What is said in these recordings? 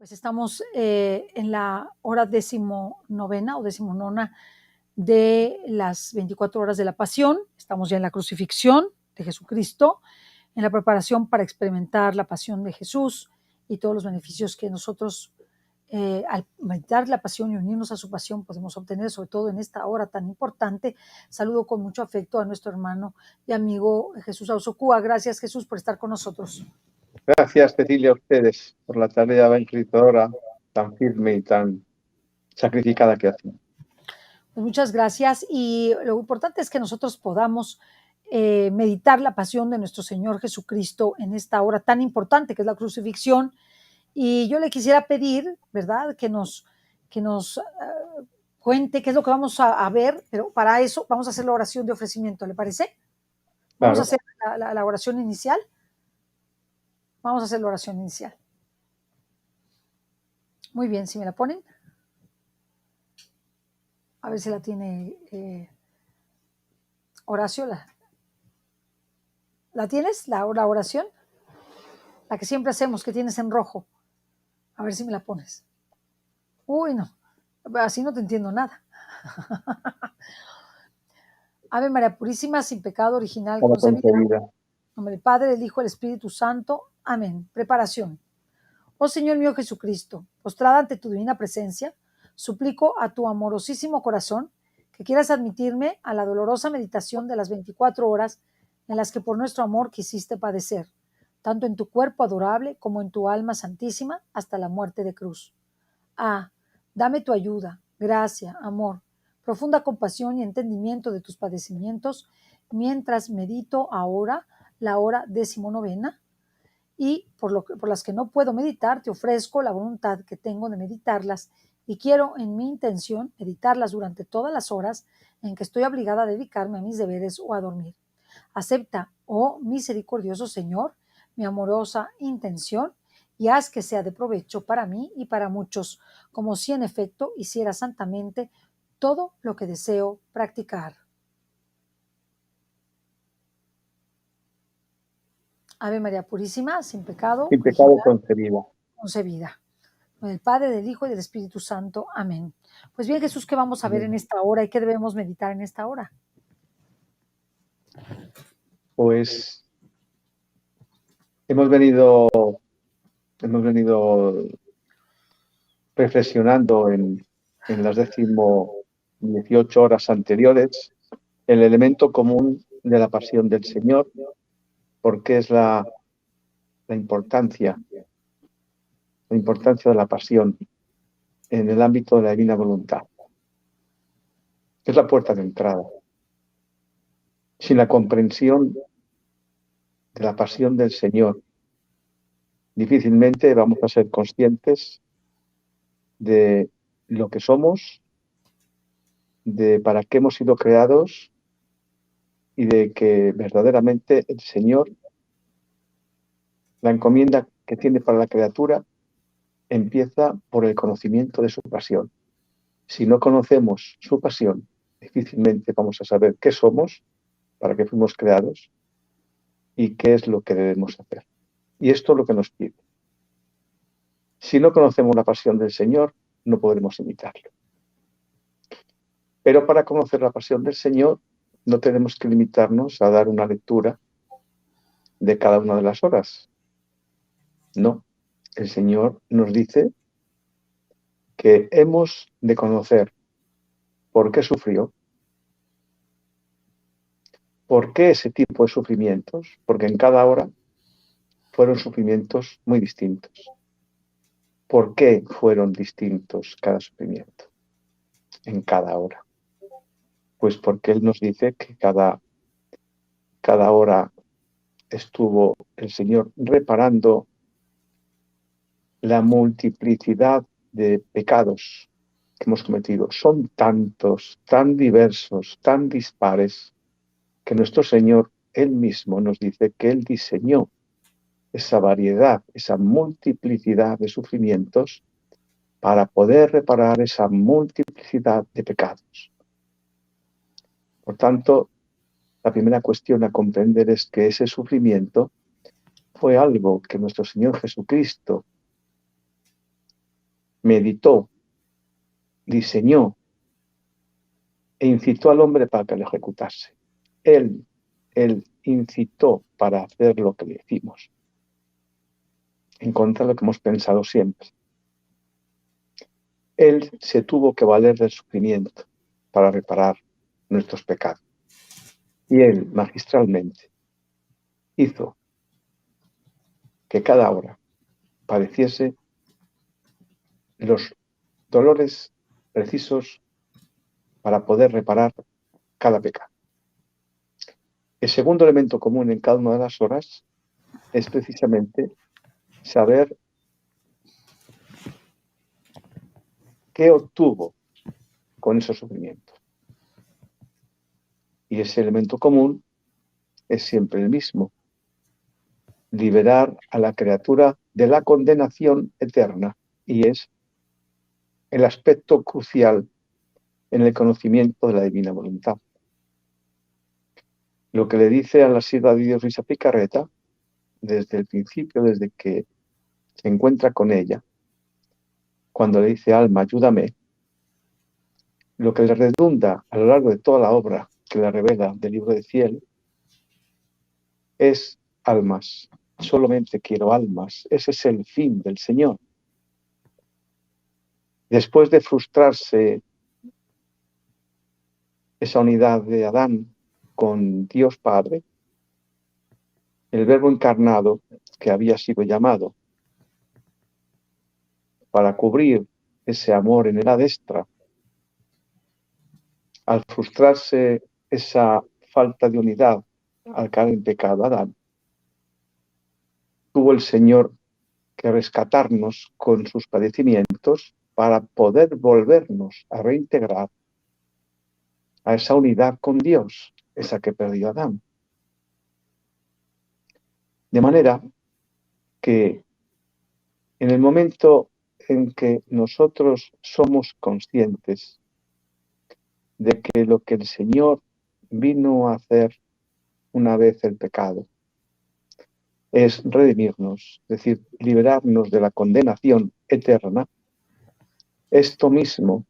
Pues estamos en la hora 19ª o 19ª de las 24 horas de la Pasión. Estamos ya en la crucifixión de Jesucristo, en la preparación para experimentar la pasión de Jesús y todos los beneficios que nosotros al meditar la pasión y unirnos a su pasión podemos obtener, sobre todo en esta hora tan importante. Saludo con mucho afecto a nuestro hermano y amigo Jesús Ausocúa. Gracias, Jesús, por estar con nosotros. Gracias, Cecilia, a ustedes por la tarea evangelizadora tan firme y tan sacrificada que hacen. Pues muchas gracias, y lo importante es que nosotros podamos meditar la pasión de nuestro Señor Jesucristo en esta hora tan importante que es la crucifixión. Y yo le quisiera pedir, ¿verdad?, que nos cuente qué es lo que vamos a ver, pero para eso vamos a hacer la oración de ofrecimiento, ¿le parece? Vamos Claro. a hacer la oración inicial. Vamos a hacer la oración inicial. Muy bien, si me la ponen. A ver si la tiene Horacio. ¿La tienes? ¿La oración? La que siempre hacemos, que tienes en rojo. A ver si me la pones. Uy, no. Así no te entiendo nada. Ave María Purísima, sin pecado original Como concebida. concebida. En nombre del Padre, del Hijo, del Espíritu Santo. Amén. Preparación. Oh Señor mío Jesucristo, postrada ante tu divina presencia, suplico a tu amorosísimo corazón que quieras admitirme a la dolorosa meditación de las 24 horas en las que por nuestro amor quisiste padecer, tanto en tu cuerpo adorable como en tu alma santísima, hasta la muerte de cruz. Ah, dame tu ayuda, gracia, amor, profunda compasión y entendimiento de tus padecimientos, mientras medito ahora la hora 19ª, y por las que no puedo meditar, te ofrezco la voluntad que tengo de meditarlas, y quiero en mi intención meditarlas durante todas las horas en que estoy obligada a dedicarme a mis deberes o a dormir. Acepta, oh misericordioso Señor, mi amorosa intención, y haz que sea de provecho para mí y para muchos, como si en efecto hiciera santamente todo lo que deseo practicar. Ave María Purísima, sin pecado, Sin pecado concebida. concebida. Del Padre, del Hijo y del Espíritu Santo. Amén. Pues bien, Jesús, ¿qué vamos a ver en esta hora y qué debemos meditar en esta hora? Pues hemos venido reflexionando en las 18 horas anteriores el elemento común de la pasión del Señor, porque es la importancia de la pasión en el ámbito de la divina voluntad. Es la puerta de entrada. Sin la comprensión de la pasión del Señor, difícilmente vamos a ser conscientes de lo que somos, de para qué hemos sido creados y de que verdaderamente el Señor, la encomienda que tiene para la criatura, empieza por el conocimiento de su pasión. Si no conocemos su pasión, difícilmente vamos a saber qué somos, para qué fuimos creados y qué es lo que debemos hacer. Y esto es lo que nos pide. Si no conocemos la pasión del Señor, no podremos imitarlo. Pero para conocer la pasión del Señor, no tenemos que limitarnos a dar una lectura de cada una de las horas. No, el Señor nos dice que hemos de conocer por qué sufrió, por qué ese tipo de sufrimientos, porque en cada hora fueron sufrimientos muy distintos. ¿Por qué fueron distintos cada sufrimiento en cada hora? Pues porque Él nos dice que cada hora estuvo el Señor reparando la multiplicidad de pecados que hemos cometido. Son tantos, tan diversos, tan dispares, que nuestro Señor, Él mismo, nos dice que Él diseñó esa variedad, esa multiplicidad de sufrimientos para poder reparar esa multiplicidad de pecados. Por tanto, la primera cuestión a comprender es que ese sufrimiento fue algo que nuestro Señor Jesucristo meditó, diseñó e incitó al hombre para que lo ejecutase. Él incitó para hacer lo que le hicimos, en contra de lo que hemos pensado siempre. Él se tuvo que valer del sufrimiento para reparar nuestros pecados. Y él, magistralmente, hizo que cada hora padeciese los dolores precisos para poder reparar cada pecado. El segundo elemento común en cada una de las horas es precisamente saber qué obtuvo con esos sufrimientos. Y ese elemento común es siempre el mismo: liberar a la criatura de la condenación eterna, y es el aspecto crucial en el conocimiento de la divina voluntad. Lo que le dice a la sierva de Dios Luisa Picarreta, desde el principio, desde que se encuentra con ella, cuando le dice: alma, ayúdame, lo que le redunda a lo largo de toda la obra que le revela del libro de Ciel es almas. Solamente quiero almas. Ese es el fin del Señor. Después de frustrarse esa unidad de Adán con Dios Padre, el Verbo encarnado, que había sido llamado para cubrir ese amor en el Adestra, al frustrarse esa falta de unidad al caer en pecado Adán, tuvo el Señor que rescatarnos con sus padecimientos para poder volvernos a reintegrar a esa unidad con Dios, esa que perdió Adán. De manera que en el momento en que nosotros somos conscientes de que lo que el Señor vino a hacer una vez el pecado es redimirnos, es decir, liberarnos de la condenación eterna, esto mismo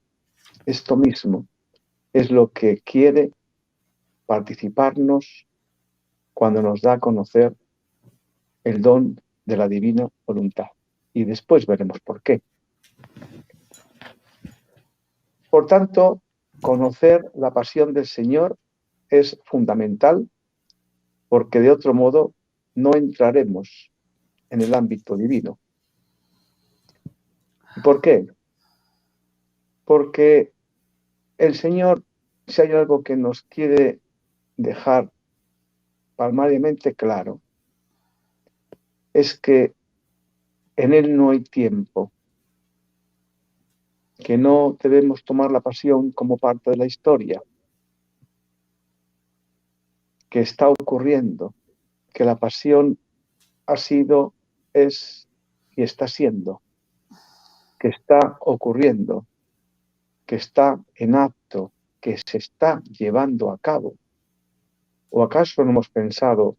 es lo que quiere participarnos cuando nos da a conocer el don de la divina voluntad. Y después veremos por qué. Por tanto, conocer la pasión del Señor es fundamental, porque de otro modo no entraremos en el ámbito divino. ¿Y por qué? Porque el Señor, si hay algo que nos quiere dejar palmariamente claro, es que en Él no hay tiempo, que no debemos tomar la pasión como parte de la historia, que está ocurriendo, que la pasión ha sido, es y está siendo, que está ocurriendo, que está en acto, que se está llevando a cabo. ¿O acaso no hemos pensado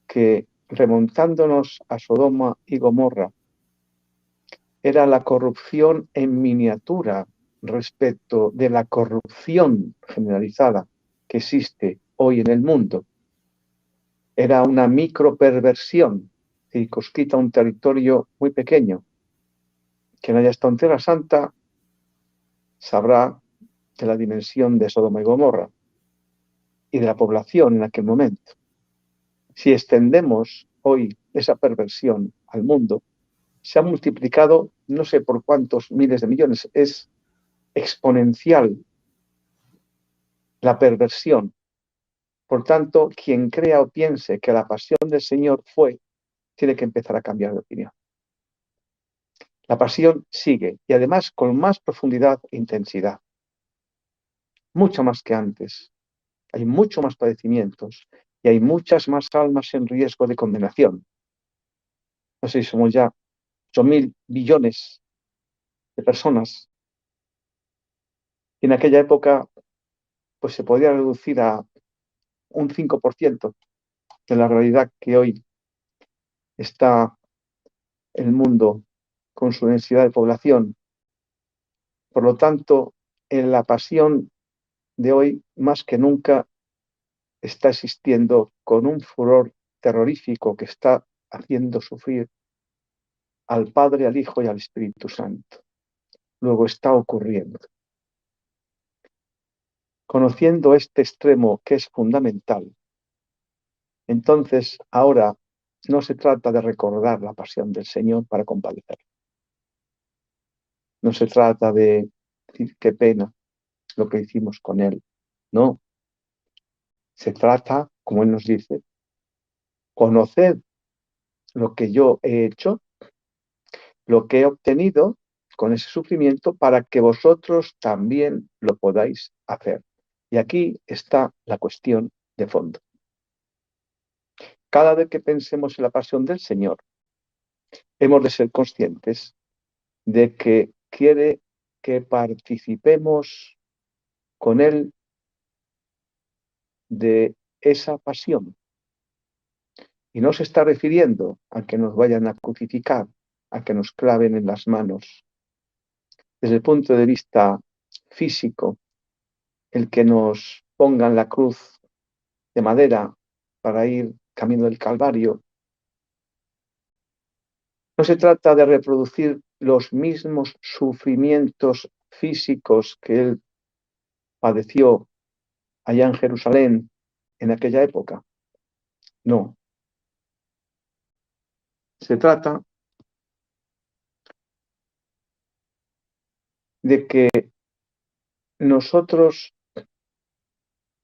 que, remontándonos a Sodoma y Gomorra, era la corrupción en miniatura respecto de la corrupción generalizada que existe hoy en el mundo? Era una microperversión y cosquita un territorio muy pequeño. Quien haya estado en Tierra Santa sabrá de la dimensión de Sodoma y Gomorra y de la población en aquel momento. Si extendemos hoy esa perversión al mundo, se ha multiplicado no sé por cuántos miles de millones. Es exponencial la perversión. Por tanto, quien crea o piense que la pasión del Señor fue, tiene que empezar a cambiar de opinión. La pasión sigue, y además con más profundidad e intensidad. Mucho más que antes. Hay mucho más padecimientos y hay muchas más almas en riesgo de condenación. No sé si somos ya 8.000 billones de personas. Y en aquella época, pues se podía reducir a un 5% de la realidad que hoy está el mundo con su densidad de población Por lo tanto, en la pasión de hoy, más que nunca, está existiendo con un furor terrorífico que está haciendo sufrir al Padre, al Hijo y al Espíritu Santo. Luego está ocurriendo. Conociendo este extremo que es fundamental, entonces ahora no se trata de recordar la pasión del Señor para compadecer. No se trata de decir qué pena lo que hicimos con Él. No. Se trata, como Él nos dice, conoced lo que yo he hecho, lo que he obtenido con ese sufrimiento para que vosotros también lo podáis hacer. Y aquí está la cuestión de fondo. Cada vez que pensemos en la pasión del Señor, hemos de ser conscientes de que quiere que participemos con Él de esa pasión. Y no se está refiriendo a que nos vayan a crucificar, a que nos claven en las manos. Desde el punto de vista físico, el que nos pongan la cruz de madera para ir camino del Calvario, no se trata de reproducir los mismos sufrimientos físicos que Él padeció allá en Jerusalén en aquella época. No. Se trata de que nosotros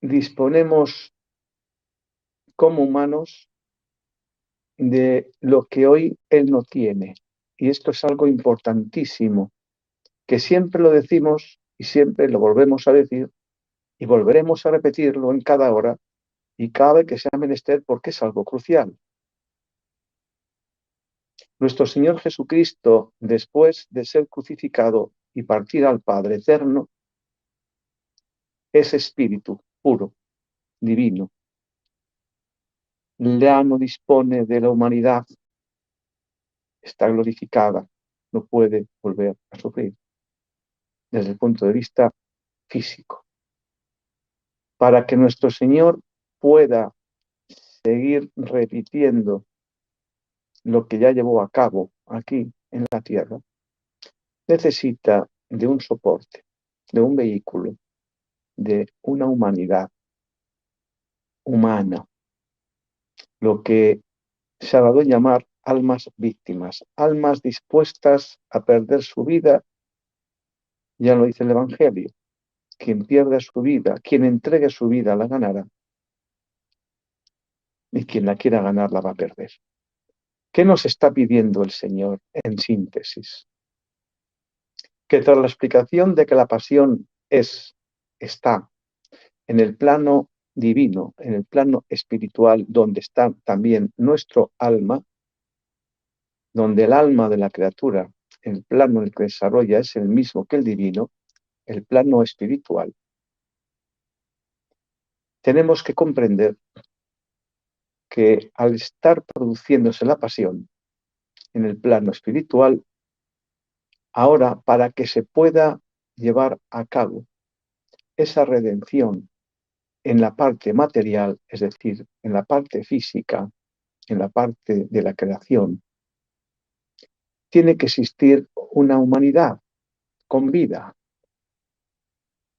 disponemos como humanos de lo que hoy Él no tiene. Y esto es algo importantísimo, que siempre lo decimos y siempre lo volvemos a decir y volveremos a repetirlo en cada hora y cada vez que sea menester porque es algo crucial. Nuestro Señor Jesucristo, después de ser crucificado y partir al Padre eterno, es espíritu puro, divino. Ya no dispone de la humanidad, está glorificada, no puede volver a sufrir desde el punto de vista físico. Para que nuestro Señor pueda seguir repitiendo lo que ya llevó a cabo aquí en la tierra, necesita de un soporte, de un vehículo, de una humanidad humana, lo que se ha dado a llamar almas víctimas, almas dispuestas a perder su vida, ya lo dice el Evangelio, quien pierda su vida, quien entregue su vida la ganará, y quien la quiera ganar la va a perder. ¿Qué nos está pidiendo el Señor en síntesis? Que tras la explicación de que la pasión está en el plano divino, en el plano espiritual, donde está también nuestro alma, donde el alma de la criatura, el plano en el que desarrolla es el mismo que el divino, el plano espiritual, tenemos que comprender que al estar produciéndose la pasión en el plano espiritual, ahora para que se pueda llevar a cabo esa redención en la parte material, es decir, en la parte física, en la parte de la creación, tiene que existir una humanidad con vida,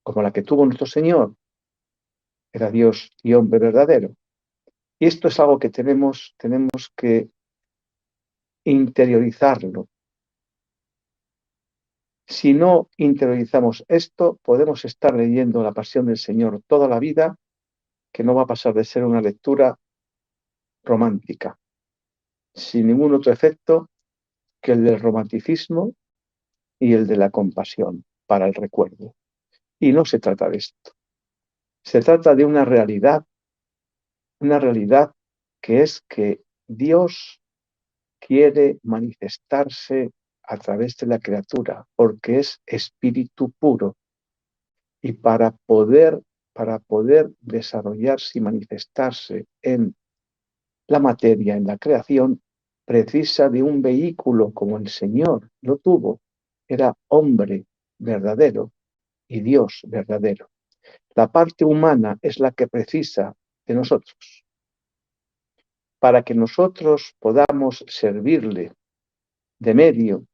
como la que tuvo nuestro Señor. Era Dios y hombre verdadero. Y esto es algo que tenemos que interiorizarlo. Si no interiorizamos esto, podemos estar leyendo la Pasión del Señor toda la vida, que no va a pasar de ser una lectura romántica, sin ningún otro efecto que el del romanticismo y el de la compasión para el recuerdo. Y no se trata de esto. Se trata de una realidad que es que Dios quiere manifestarse a través de la criatura, porque es espíritu puro. Y para poder desarrollarse y manifestarse en la materia, en la creación, precisa de un vehículo como el Señor lo tuvo. Era hombre, verdadero y Dios verdadero. La parte humana es la que precisa de nosotros para que nosotros podamos servirle de medio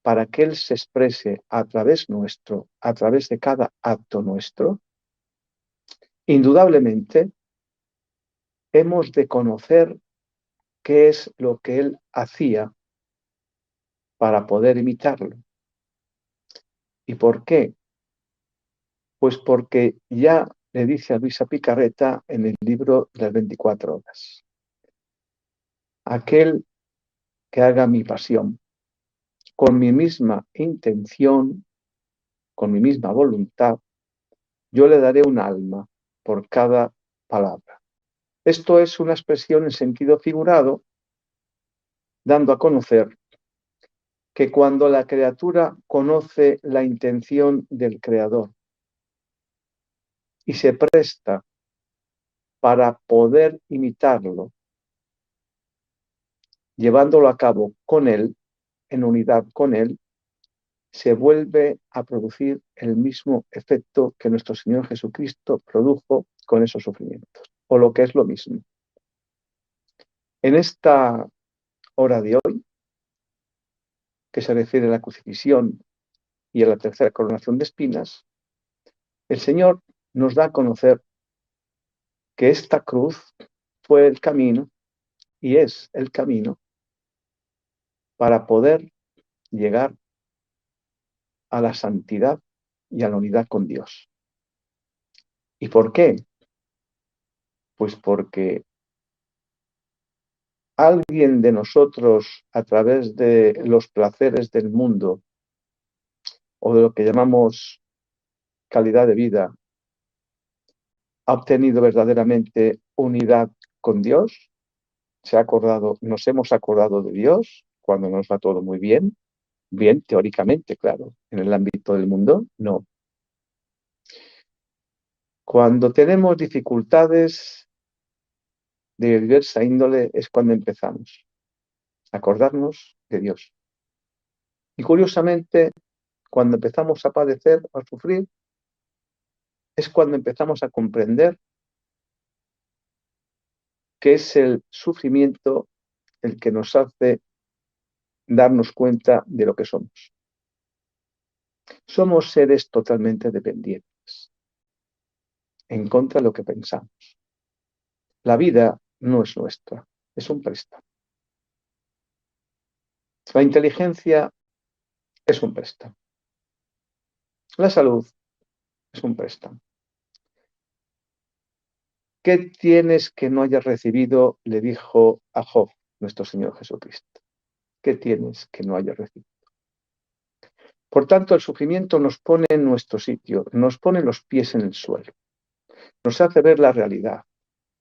para que Él se exprese a través nuestro, a través de cada acto nuestro. Indudablemente hemos de conocer qué es lo que Él hacía para poder imitarlo. ¿Y por qué? Pues porque ya le dice a Luisa Picarreta en el libro de las 24 horas, aquel que haga mi pasión con mi misma intención, con mi misma voluntad, yo le daré un alma por cada palabra. Esto es una expresión en sentido figurado, dando a conocer que cuando la criatura conoce la intención del Creador y se presta para poder imitarlo, llevándolo a cabo con Él, en unidad con Él, se vuelve a producir el mismo efecto que nuestro Señor Jesucristo produjo con esos sufrimientos, o lo que es lo mismo. En esta hora de hoy, que se refiere a la crucifixión y a la tercera coronación de espinas, el Señor nos da a conocer que esta cruz fue el camino y es el camino para poder llegar a la santidad y a la unidad con Dios. ¿Y por qué? Pues porque alguien de nosotros, a través de los placeres del mundo o de lo que llamamos calidad de vida, ha obtenido verdaderamente unidad con Dios, nos hemos acordado de Dios cuando nos va todo muy bien, bien teóricamente, claro, en el ámbito del mundo, no. Cuando tenemos dificultades de diversa índole es cuando empezamos a acordarnos de Dios. Y curiosamente, cuando empezamos a padecer o a sufrir, es cuando empezamos a comprender que es el sufrimiento el que nos hace darnos cuenta de lo que somos. Somos seres totalmente dependientes, en contra de lo que pensamos. La vida no es nuestra, es un préstamo. La inteligencia es un préstamo. La salud es un préstamo. ¿Qué tienes que no hayas recibido? Le dijo a Job, nuestro Señor Jesucristo. ¿Qué tienes que no hayas recibido? Por tanto, el sufrimiento nos pone en nuestro sitio, nos pone los pies en el suelo, nos hace ver la realidad,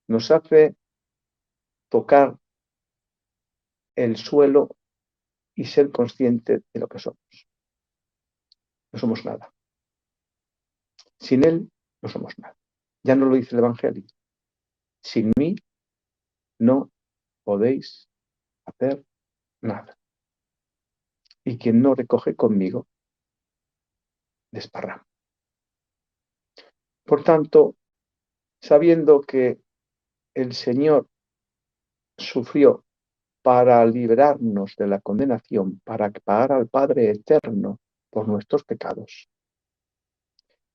nos hace tocar el suelo y ser consciente de lo que somos. No somos nada. Sin Él no somos nada. Ya no lo dice el Evangelio. Sin mí no podéis hacer nada. Y quien no recoge conmigo, desparrama. Por tanto, sabiendo que el Señor sufrió para liberarnos de la condenación, para pagar al Padre eterno por nuestros pecados,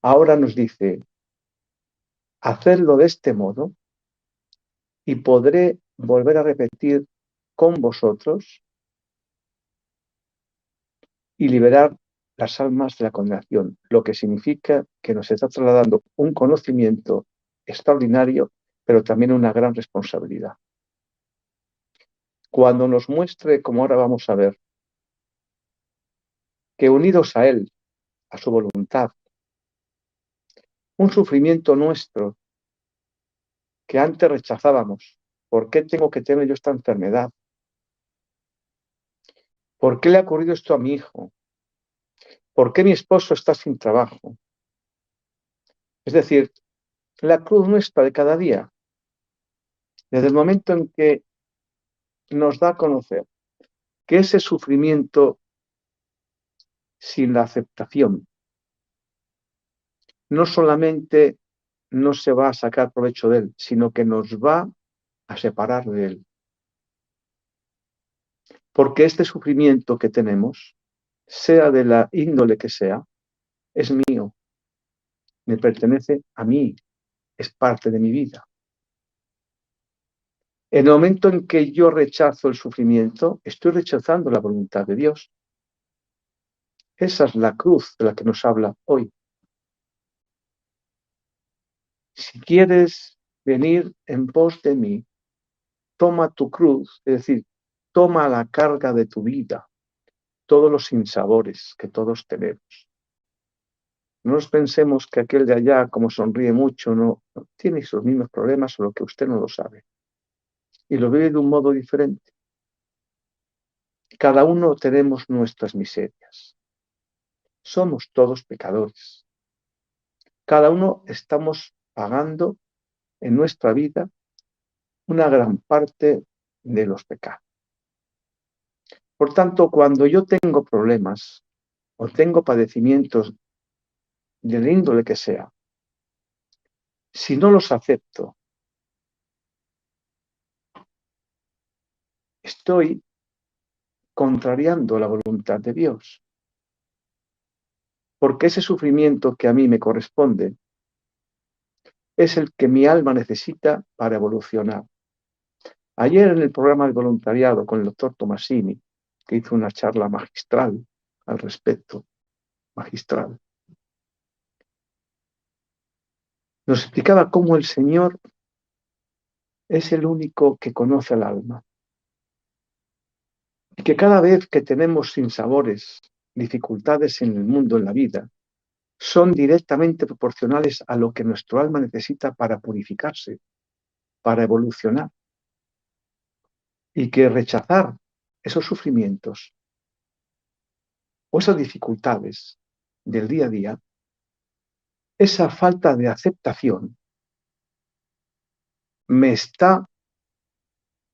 ahora nos dice, hacedlo de este modo y podré volver a repetir con vosotros y liberar las almas de la condenación, lo que significa que nos está trasladando un conocimiento extraordinario, pero también una gran responsabilidad. Cuando nos muestre, como ahora vamos a ver, que unidos a Él, a su voluntad, un sufrimiento nuestro que antes rechazábamos, ¿por qué tengo que tener yo esta enfermedad? ¿Por qué le ha ocurrido esto a mi hijo? ¿Por qué mi esposo está sin trabajo? Es decir, la cruz nuestra de cada día, desde el momento en que nos da a conocer que ese sufrimiento sin la aceptación no solamente no se va a sacar provecho de él, sino que nos va a separar de él. Porque este sufrimiento que tenemos, sea de la índole que sea, es mío, me pertenece a mí, es parte de mi vida. En el momento en que yo rechazo el sufrimiento, estoy rechazando la voluntad de Dios. Esa es la cruz de la que nos habla hoy. Si quieres venir en pos de mí, toma tu cruz, es decir, toma la carga de tu vida, todos los sinsabores que todos tenemos. No nos pensemos que aquel de allá, como sonríe mucho, no tiene sus mismos problemas, solo que usted no lo sabe. Y lo vive de un modo diferente. Cada uno tenemos nuestras miserias. Somos todos pecadores. Cada uno estamos pagando en nuestra vida una gran parte de los pecados. Por tanto, cuando yo tengo problemas o tengo padecimientos del índole que sea, si no los acepto, estoy contrariando la voluntad de Dios. Porque ese sufrimiento que a mí me corresponde es el que mi alma necesita para evolucionar. Ayer en el programa de voluntariado con el doctor Tomasini, que hizo una charla magistral al respecto, magistral, nos explicaba cómo el Señor es el único que conoce al alma. Y que cada vez que tenemos sinsabores, dificultades en el mundo, en la vida, son directamente proporcionales a lo que nuestro alma necesita para purificarse, para evolucionar. Y que rechazar esos sufrimientos o esas dificultades del día a día, esa falta de aceptación, me está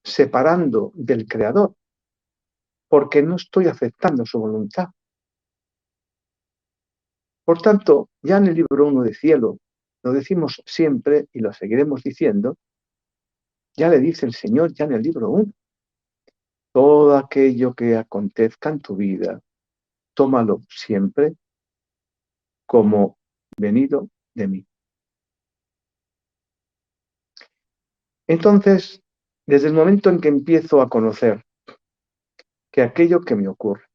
separando del Creador, porque no estoy aceptando su voluntad. Por tanto, ya en el libro 1 de Cielo, lo decimos siempre y lo seguiremos diciendo, ya le dice el Señor ya en el libro 1, todo aquello que acontezca en tu vida, tómalo siempre como venido de mí. Entonces, desde el momento en que empiezo a conocer que aquello que me ocurre,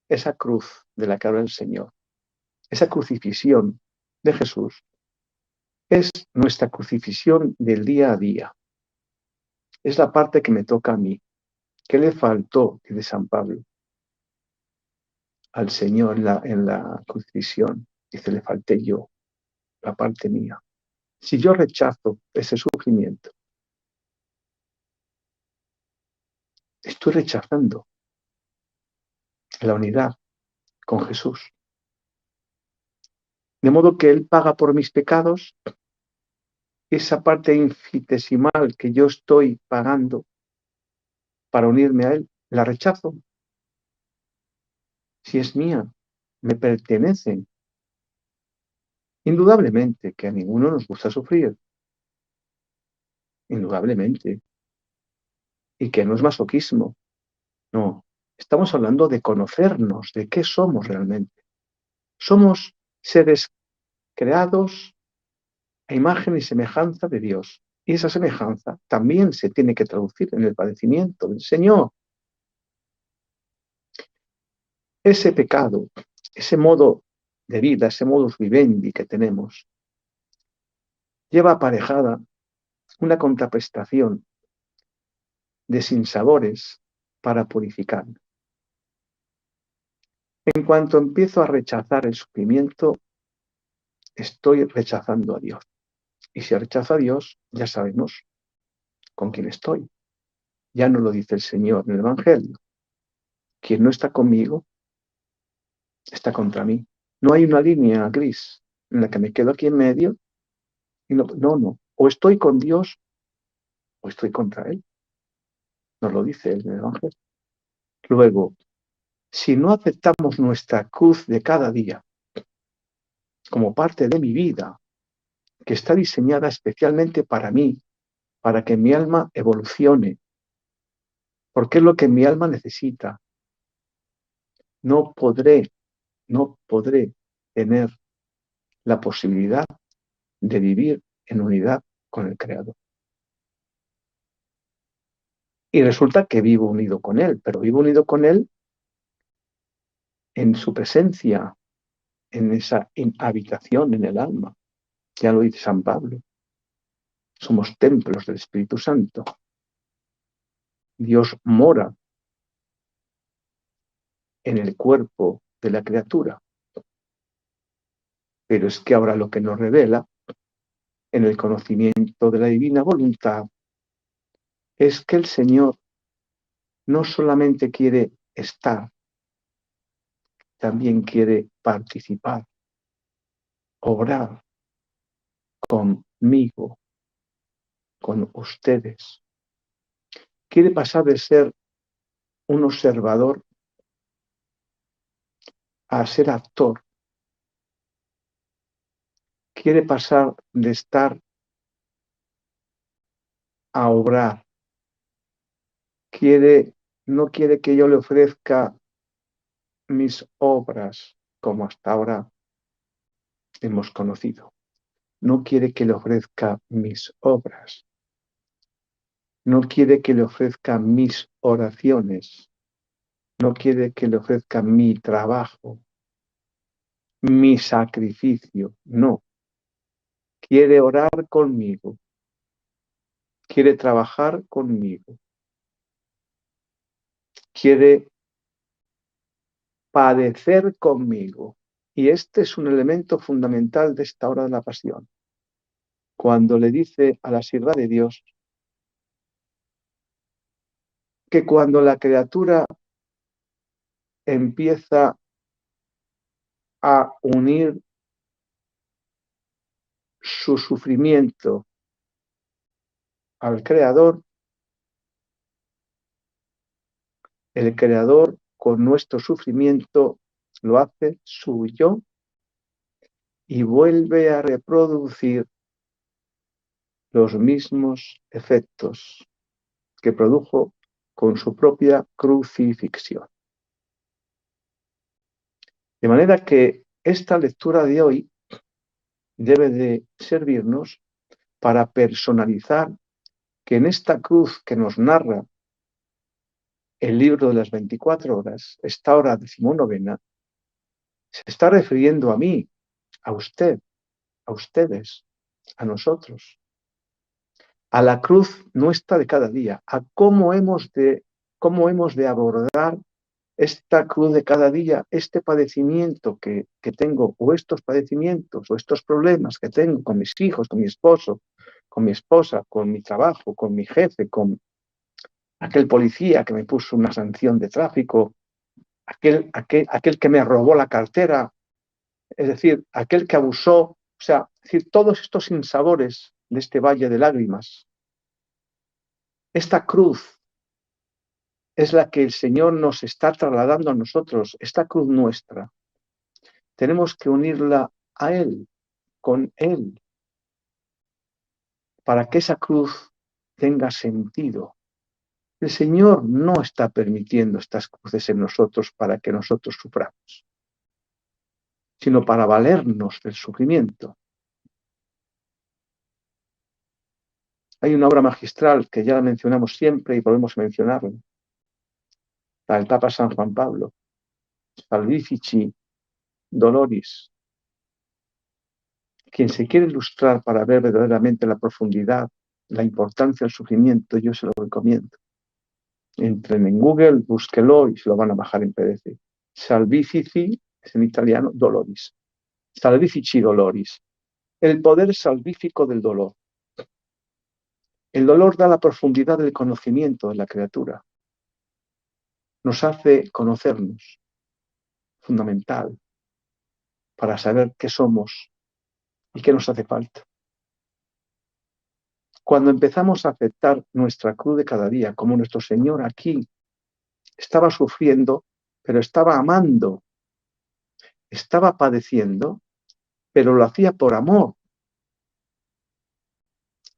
esa cruz de la que habla el Señor, esa crucifixión de Jesús, es nuestra crucifixión del día a día. Es la parte que me toca a mí. ¿Qué le faltó, dice San Pablo, al Señor en la crucifixión? Dice, le falté yo, la parte mía. Si yo rechazo ese sufrimiento, estoy rechazando la unidad con Jesús. De modo que Él paga por mis pecados, esa parte infinitesimal que yo estoy pagando para unirme a Él, la rechazo. Si es mía, me pertenece. Indudablemente que a ninguno nos gusta sufrir. Indudablemente. Y que no es masoquismo. No. Estamos hablando de conocernos, de qué somos realmente. Somos seres creados a imagen y semejanza de Dios. Y esa semejanza también se tiene que traducir en el padecimiento del Señor. Ese pecado, ese modo de vida, ese modus vivendi que tenemos, lleva aparejada una contraprestación de sinsabores para purificar. En cuanto empiezo a rechazar el sufrimiento, estoy rechazando a Dios. Y si rechazo a Dios, ya sabemos con quién estoy. Ya nos lo dice el Señor en el Evangelio. Quien no está conmigo, está contra mí. No hay una línea gris en la que me quedo aquí en medio y no. O estoy con Dios o estoy contra Él. Nos lo dice él en el Evangelio. Luego, si no aceptamos nuestra cruz de cada día, como parte de mi vida, que está diseñada especialmente para mí, para que mi alma evolucione, porque es lo que mi alma necesita. No podré tener la posibilidad de vivir en unidad con el Creador. Y resulta que vivo unido con Él, pero vivo unido con Él en su presencia, en esa habitación en el alma. Ya lo dice San Pablo. Somos templos del Espíritu Santo. Dios mora en el cuerpo de la criatura. Pero es que ahora lo que nos revela en el conocimiento de la divina voluntad es que el Señor no solamente quiere estar, también quiere participar, obrar conmigo, con ustedes. Quiere pasar de ser un observador a ser actor. Quiere pasar de estar a obrar. No quiere que yo le ofrezca mis obras como hasta ahora hemos conocido. No quiere que le ofrezca mis obras. No quiere que le ofrezca mis oraciones. No quiere que le ofrezca mi trabajo, mi sacrificio. No. Quiere orar conmigo. Quiere trabajar conmigo. Quiere padecer conmigo. Y este es un elemento fundamental de esta hora de la pasión. Cuando le dice a la sierva de Dios que cuando la criatura empieza a unir su sufrimiento al Creador, el Creador con nuestro sufrimiento lo hace suyo y vuelve a reproducir los mismos efectos que produjo con su propia crucifixión. De manera que esta lectura de hoy debe de servirnos para personalizar que en esta cruz que nos narra el libro de las 24 horas, esta hora 19ª, se está refiriendo a mí, a usted, a ustedes, a nosotros, a la cruz nuestra de cada día, a cómo hemos de abordar esta cruz de cada día, este padecimiento que tengo, o estos padecimientos, o estos problemas que tengo con mis hijos, con mi esposo, con mi esposa, con mi trabajo, con mi jefe, con aquel policía que me puso una sanción de tráfico, aquel que me robó la cartera, es decir, aquel que abusó, o sea, es decir, todos estos sinsabores de este valle de lágrimas. Esta cruz es la que el Señor nos está trasladando a nosotros, esta cruz nuestra. Tenemos que unirla a Él, con Él, para que esa cruz tenga sentido. El Señor no está permitiendo estas cruces en nosotros para que nosotros suframos, sino para valernos del sufrimiento. Hay una obra magistral que ya la mencionamos siempre y podemos mencionarla, la del Papa San Juan Pablo, Salvifici Doloris. Quien se quiere ilustrar para ver verdaderamente la profundidad, la importancia del sufrimiento, yo se lo recomiendo. Entren en Google, búsquelo y se lo van a bajar en PDF. Salvifici, es en italiano, Doloris. Salvifici Doloris. El poder salvífico del dolor. El dolor da la profundidad del conocimiento de la criatura. Nos hace conocernos, fundamental, para saber qué somos y qué nos hace falta. Cuando empezamos a aceptar nuestra cruz de cada día, como nuestro Señor aquí estaba sufriendo, pero estaba amando, estaba padeciendo, pero lo hacía por amor.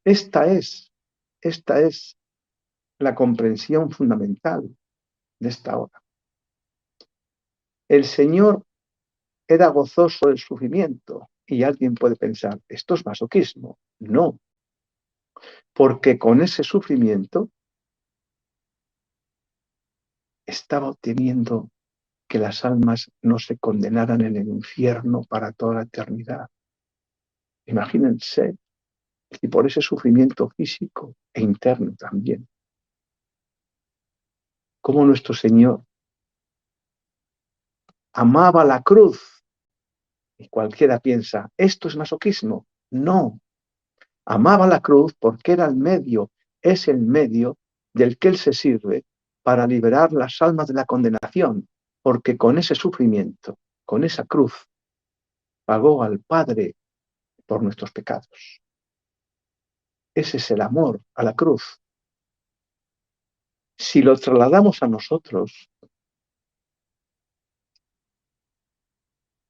Esta es la comprensión fundamental de esta hora. El Señor era gozoso del sufrimiento y alguien puede pensar, ¿esto es masoquismo? No, porque con ese sufrimiento estaba obteniendo que las almas no se condenaran en el infierno para toda la eternidad. Imagínense, y por ese sufrimiento físico e interno también, cómo nuestro Señor amaba la cruz. Y cualquiera piensa, ¿esto es masoquismo? No, amaba la cruz porque era el medio, es el medio del que Él se sirve para liberar las almas de la condenación, porque con ese sufrimiento, con esa cruz, pagó al Padre por nuestros pecados. Ese es el amor a la cruz. Si lo trasladamos a nosotros,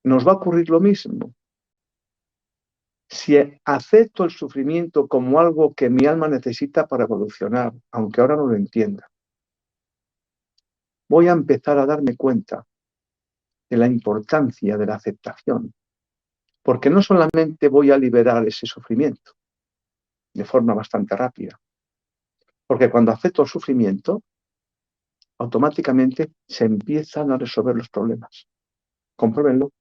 nos va a ocurrir lo mismo. Si acepto el sufrimiento como algo que mi alma necesita para evolucionar, aunque ahora no lo entienda, voy a empezar a darme cuenta de la importancia de la aceptación, porque no solamente voy a liberar ese sufrimiento de forma bastante rápida, porque cuando acepto el sufrimiento, automáticamente se empiezan a resolver los problemas. Compruébenlo.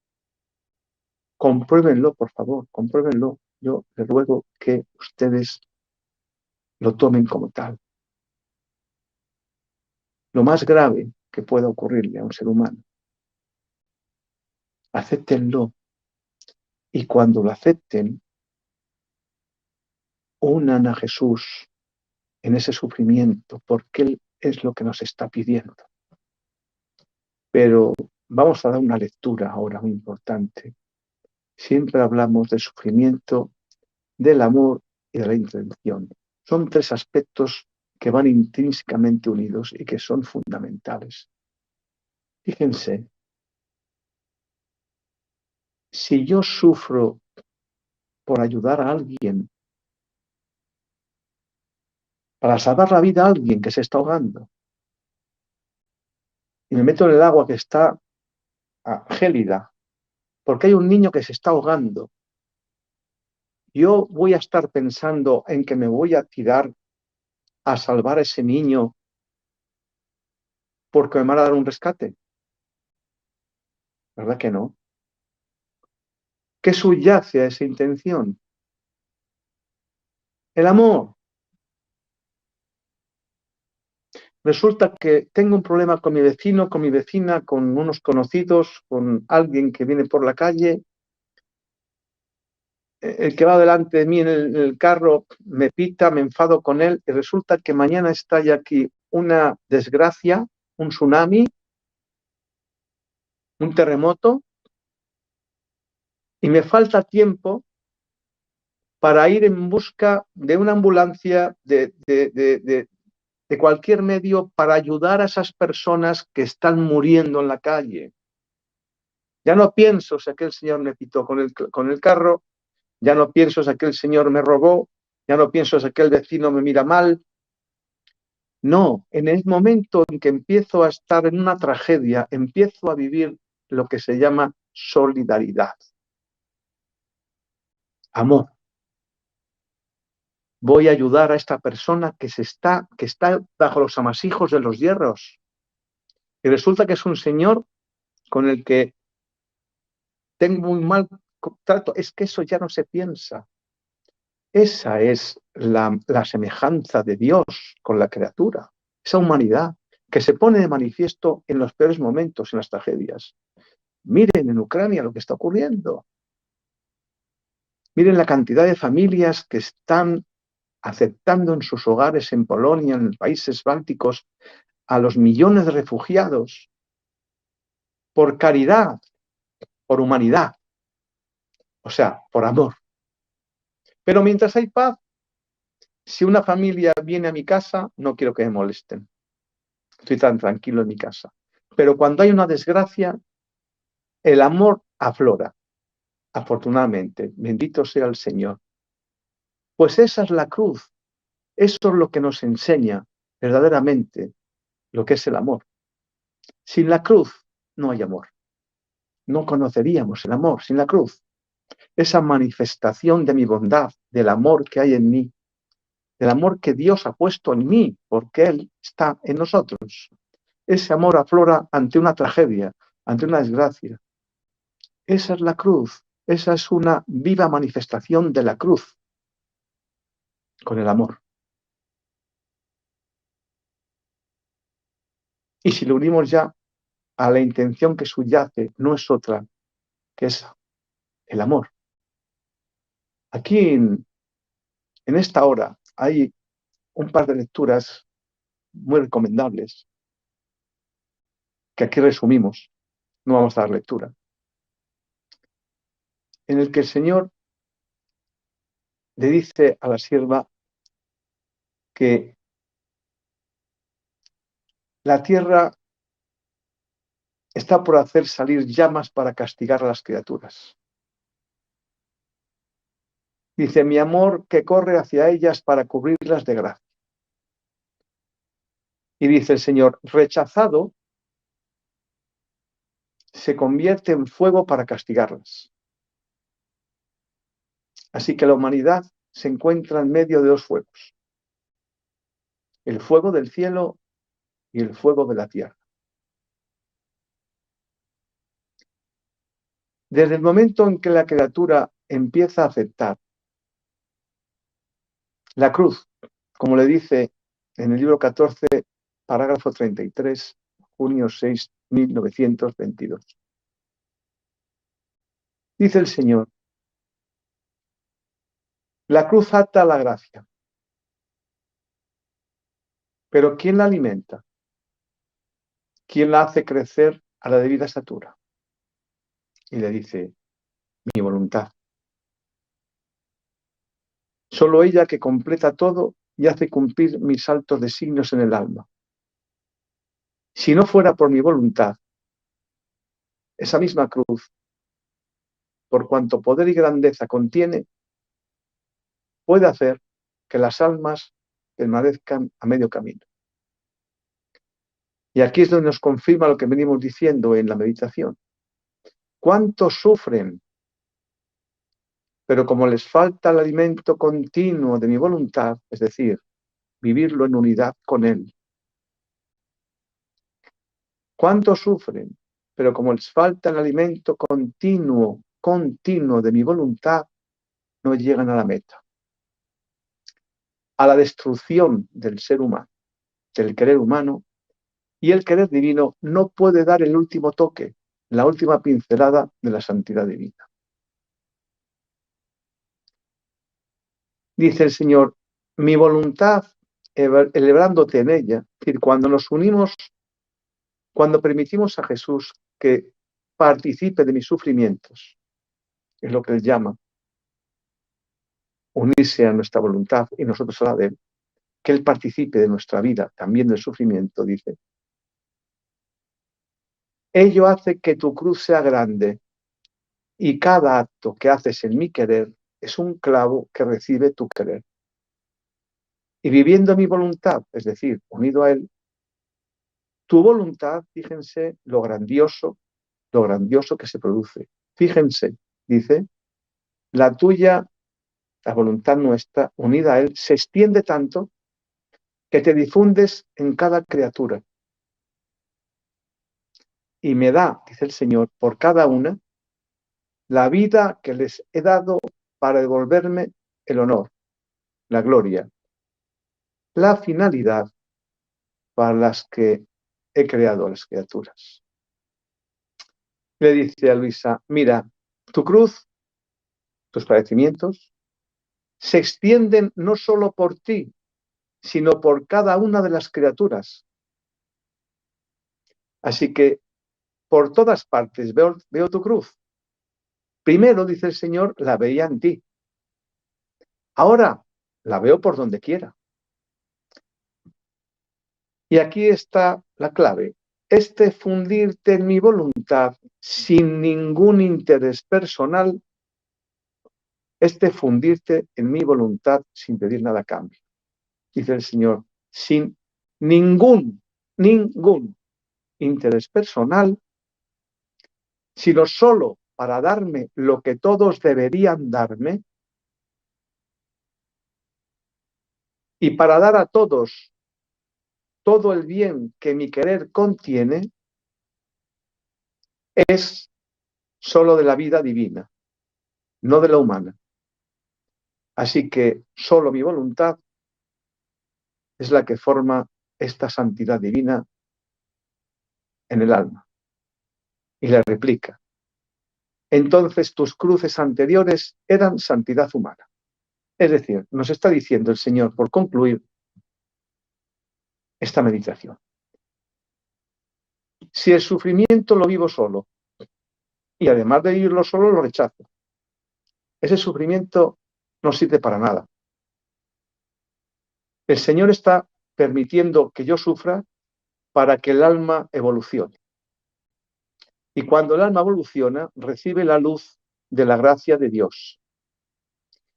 Compruébenlo, por favor, compruébenlo. Yo les ruego que ustedes lo tomen como tal. Lo más grave que pueda ocurrirle a un ser humano. Acéptenlo. Y cuando lo acepten, unan a Jesús en ese sufrimiento, porque Él es lo que nos está pidiendo. Pero vamos a dar una lectura ahora muy importante. Siempre hablamos del sufrimiento, del amor y de la intención. Son tres aspectos que van intrínsecamente unidos y que son fundamentales. Fíjense, si yo sufro por ayudar a alguien, para salvar la vida a alguien que se está ahogando, y me meto en el agua que está gélida, porque hay un niño que se está ahogando, yo voy a estar pensando en que me voy a tirar a salvar a ese niño porque me van a dar un rescate. ¿Verdad que no? ¿Qué subyace a esa intención? El amor. Resulta que tengo un problema con mi vecino, con mi vecina, con unos conocidos, con alguien que viene por la calle. El que va delante de mí en el carro me pita, me enfado con él y resulta que mañana estalla aquí una desgracia, un tsunami, un terremoto, y me falta tiempo para ir en busca de una ambulancia, de cualquier medio para ayudar a esas personas que están muriendo en la calle. Ya no pienso si aquel señor me pitó con el carro, ya no pienso si aquel señor me robó, ya no pienso si aquel vecino me mira mal. No, en el momento en que empiezo a estar en una tragedia, empiezo a vivir lo que se llama solidaridad. Amor. Voy a ayudar a esta persona que está bajo los amasijos de los hierros. Y resulta que es un señor con el que tengo un mal trato. Es que eso ya no se piensa. Esa es la semejanza de Dios con la criatura. Esa humanidad que se pone de manifiesto en los peores momentos, en las tragedias. Miren en Ucrania lo que está ocurriendo. Miren la cantidad de familias que están aceptando en sus hogares en Polonia, en los países bálticos, a los millones de refugiados por caridad, por humanidad, o sea, por amor. Pero mientras hay paz, si una familia viene a mi casa, no quiero que me molesten. Estoy tan tranquilo en mi casa. Pero cuando hay una desgracia, el amor aflora. afortunadamente, bendito sea el Señor. Pues esa es la cruz. Eso es lo que nos enseña verdaderamente lo que es el amor. Sin la cruz no hay amor. No conoceríamos el amor sin la cruz. Esa manifestación de mi bondad, del amor que hay en mí, del amor que Dios ha puesto en mí, porque Él está en nosotros. Ese amor aflora ante una tragedia, ante una desgracia. Esa es la cruz. Esa es una viva manifestación de la cruz con el amor. Y si lo unimos ya a la intención que subyace, no es otra que esa, el amor. Aquí en esta hora hay un par de lecturas muy recomendables que aquí resumimos, no vamos a dar lectura, en el que el Señor le dice a la sierva que la tierra está por hacer salir llamas para castigar a las criaturas. Dice, mi amor que corre hacia ellas para cubrirlas de gracia. Y dice el Señor, rechazado se convierte en fuego para castigarlas. Así que la humanidad se encuentra en medio de dos fuegos. El fuego del cielo y el fuego de la tierra. Desde el momento en que la criatura empieza a aceptar la cruz, como le dice en el libro 14, parágrafo 33, junio 6, 1922. Dice el Señor, la cruz ata la gracia, pero ¿quién la alimenta? ¿Quién la hace crecer a la debida estatura? Y le dice, mi voluntad. Solo ella que completa todo y hace cumplir mis altos designios en el alma. Si no fuera por mi voluntad, esa misma cruz, por cuanto poder y grandeza contiene, puede hacer que las almas permanezcan a medio camino. Y aquí es donde nos confirma lo que venimos diciendo en la meditación. ¿Cuántos sufren? Pero como les falta el alimento continuo de mi voluntad, es decir, vivirlo en unidad con Él. ¿Cuántos sufren? Pero como les falta el alimento continuo de mi voluntad, no llegan a la meta. A la destrucción del ser humano, del querer humano, y el querer divino no puede dar el último toque, la última pincelada de la santidad divina. Dice el Señor, mi voluntad, elevándote en ella, es decir, cuando nos unimos, cuando permitimos a Jesús que participe de mis sufrimientos, es lo que Él llama, unirse a nuestra voluntad y nosotros a la de Él, que Él participe de nuestra vida, también del sufrimiento, dice. Ello hace que tu cruz sea grande y cada acto que haces en mi querer es un clavo que recibe tu querer. Y viviendo mi voluntad, es decir, unido a Él, tu voluntad, fíjense lo grandioso que se produce. Fíjense, dice, la tuya, la voluntad nuestra, unida a Él, se extiende tanto que te difundes en cada criatura. Y me da, dice el Señor, por cada una, la vida que les he dado para devolverme el honor, la gloria, la finalidad para las que he creado a las criaturas. Le dice a Luisa, mira, tu cruz, tus padecimientos, se extienden no solo por ti, sino por cada una de las criaturas. Así que por todas partes veo tu cruz. Primero, dice el Señor, la veía en ti. Ahora la veo por donde quiera. Y aquí está la clave. Fundirte en mi voluntad sin ningún interés personal es de fundirte en mi voluntad sin pedir nada a cambio. Dice el Señor, sin ningún interés personal, sino solo para darme lo que todos deberían darme y para dar a todos todo el bien que mi querer contiene, es solo de la vida divina, no de la humana. Así que solo mi voluntad es la que forma esta santidad divina en el alma. Y le replica, entonces tus cruces anteriores eran santidad humana. Es decir, nos está diciendo el Señor, por concluir esta meditación. Si el sufrimiento lo vivo solo, y además de vivirlo solo lo rechazo, ese sufrimiento no sirve para nada. El Señor está permitiendo que yo sufra para que el alma evolucione. Y cuando el alma evoluciona, recibe la luz de la gracia de Dios.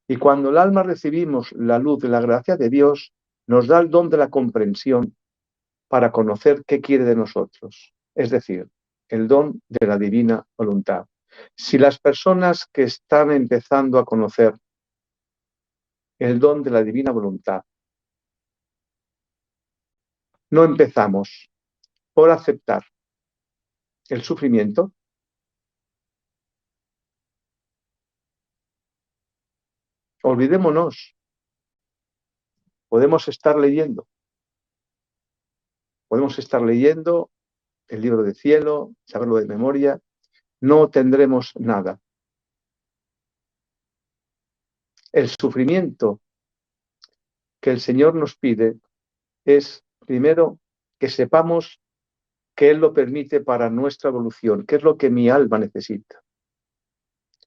Y cuando el alma recibimos la luz de la gracia de Dios, nos da el don de la comprensión para conocer qué quiere de nosotros. Es decir, el don de la divina voluntad. Si las personas que están empezando a conocer el don de la divina voluntad, no empezamos por aceptar el sufrimiento, olvidémonos, podemos estar leyendo el libro del cielo, saberlo de memoria, no tendremos nada. El sufrimiento que el Señor nos pide es, primero, que sepamos que Él lo permite para nuestra evolución, que es lo que mi alma necesita.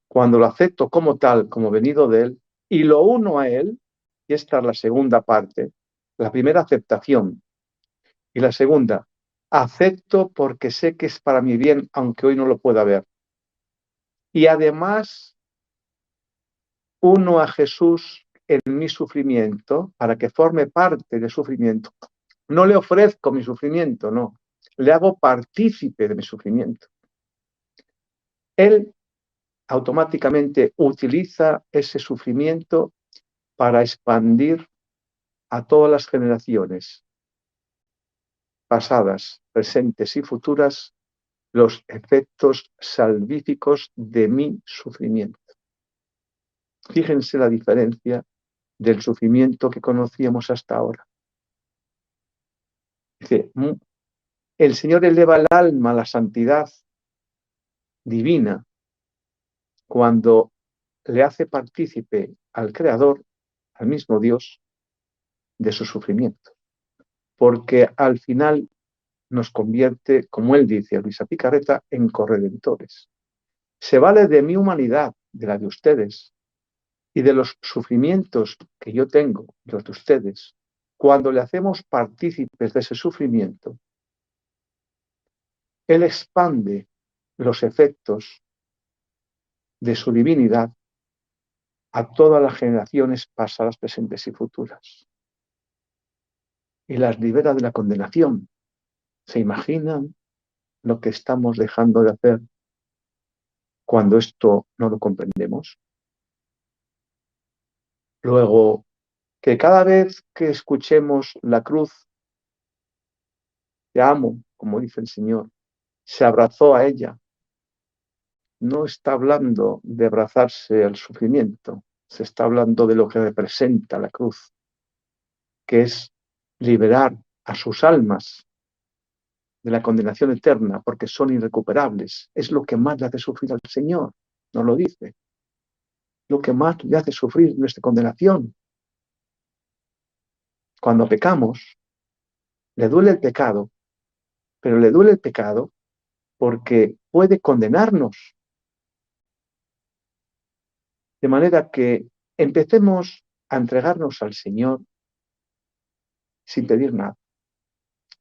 Cuando lo acepto como tal, como venido de Él, y lo uno a Él, y esta es la segunda parte, la primera aceptación, y la segunda, acepto porque sé que es para mi bien, aunque hoy no lo pueda ver. Y además, uno a Jesús en mi sufrimiento, para que forme parte del sufrimiento. No le ofrezco mi sufrimiento, no. Le hago partícipe de mi sufrimiento. Él automáticamente utiliza ese sufrimiento para expandir a todas las generaciones pasadas, presentes y futuras los efectos salvíficos de mi sufrimiento. Fíjense la diferencia del sufrimiento que conocíamos hasta ahora. Dice, el Señor eleva el alma a la santidad divina cuando le hace partícipe al Creador, al mismo Dios, de su sufrimiento. Porque al final nos convierte, como él dice, Luisa Picarreta, en corredentores. Se vale de mi humanidad, de la de ustedes, y de los sufrimientos que yo tengo, los de ustedes. Cuando le hacemos partícipes de ese sufrimiento, él expande los efectos de su divinidad a todas las generaciones pasadas, presentes y futuras. Y las libera de la condenación. ¿Se imaginan lo que estamos dejando de hacer cuando esto no lo comprendemos? Luego, que cada vez que escuchemos la cruz, te amo, como dice el Señor, se abrazó a ella. No está hablando de abrazarse al sufrimiento, se está hablando de lo que representa la cruz, que es liberar a sus almas de la condenación eterna, porque son irrecuperables. Es lo que más le hace sufrir al Señor, nos lo dice. Lo que más le hace sufrir nuestra condenación. Cuando pecamos, le duele el pecado, pero le duele el pecado porque puede condenarnos. De manera que empecemos a entregarnos al Señor sin pedir nada.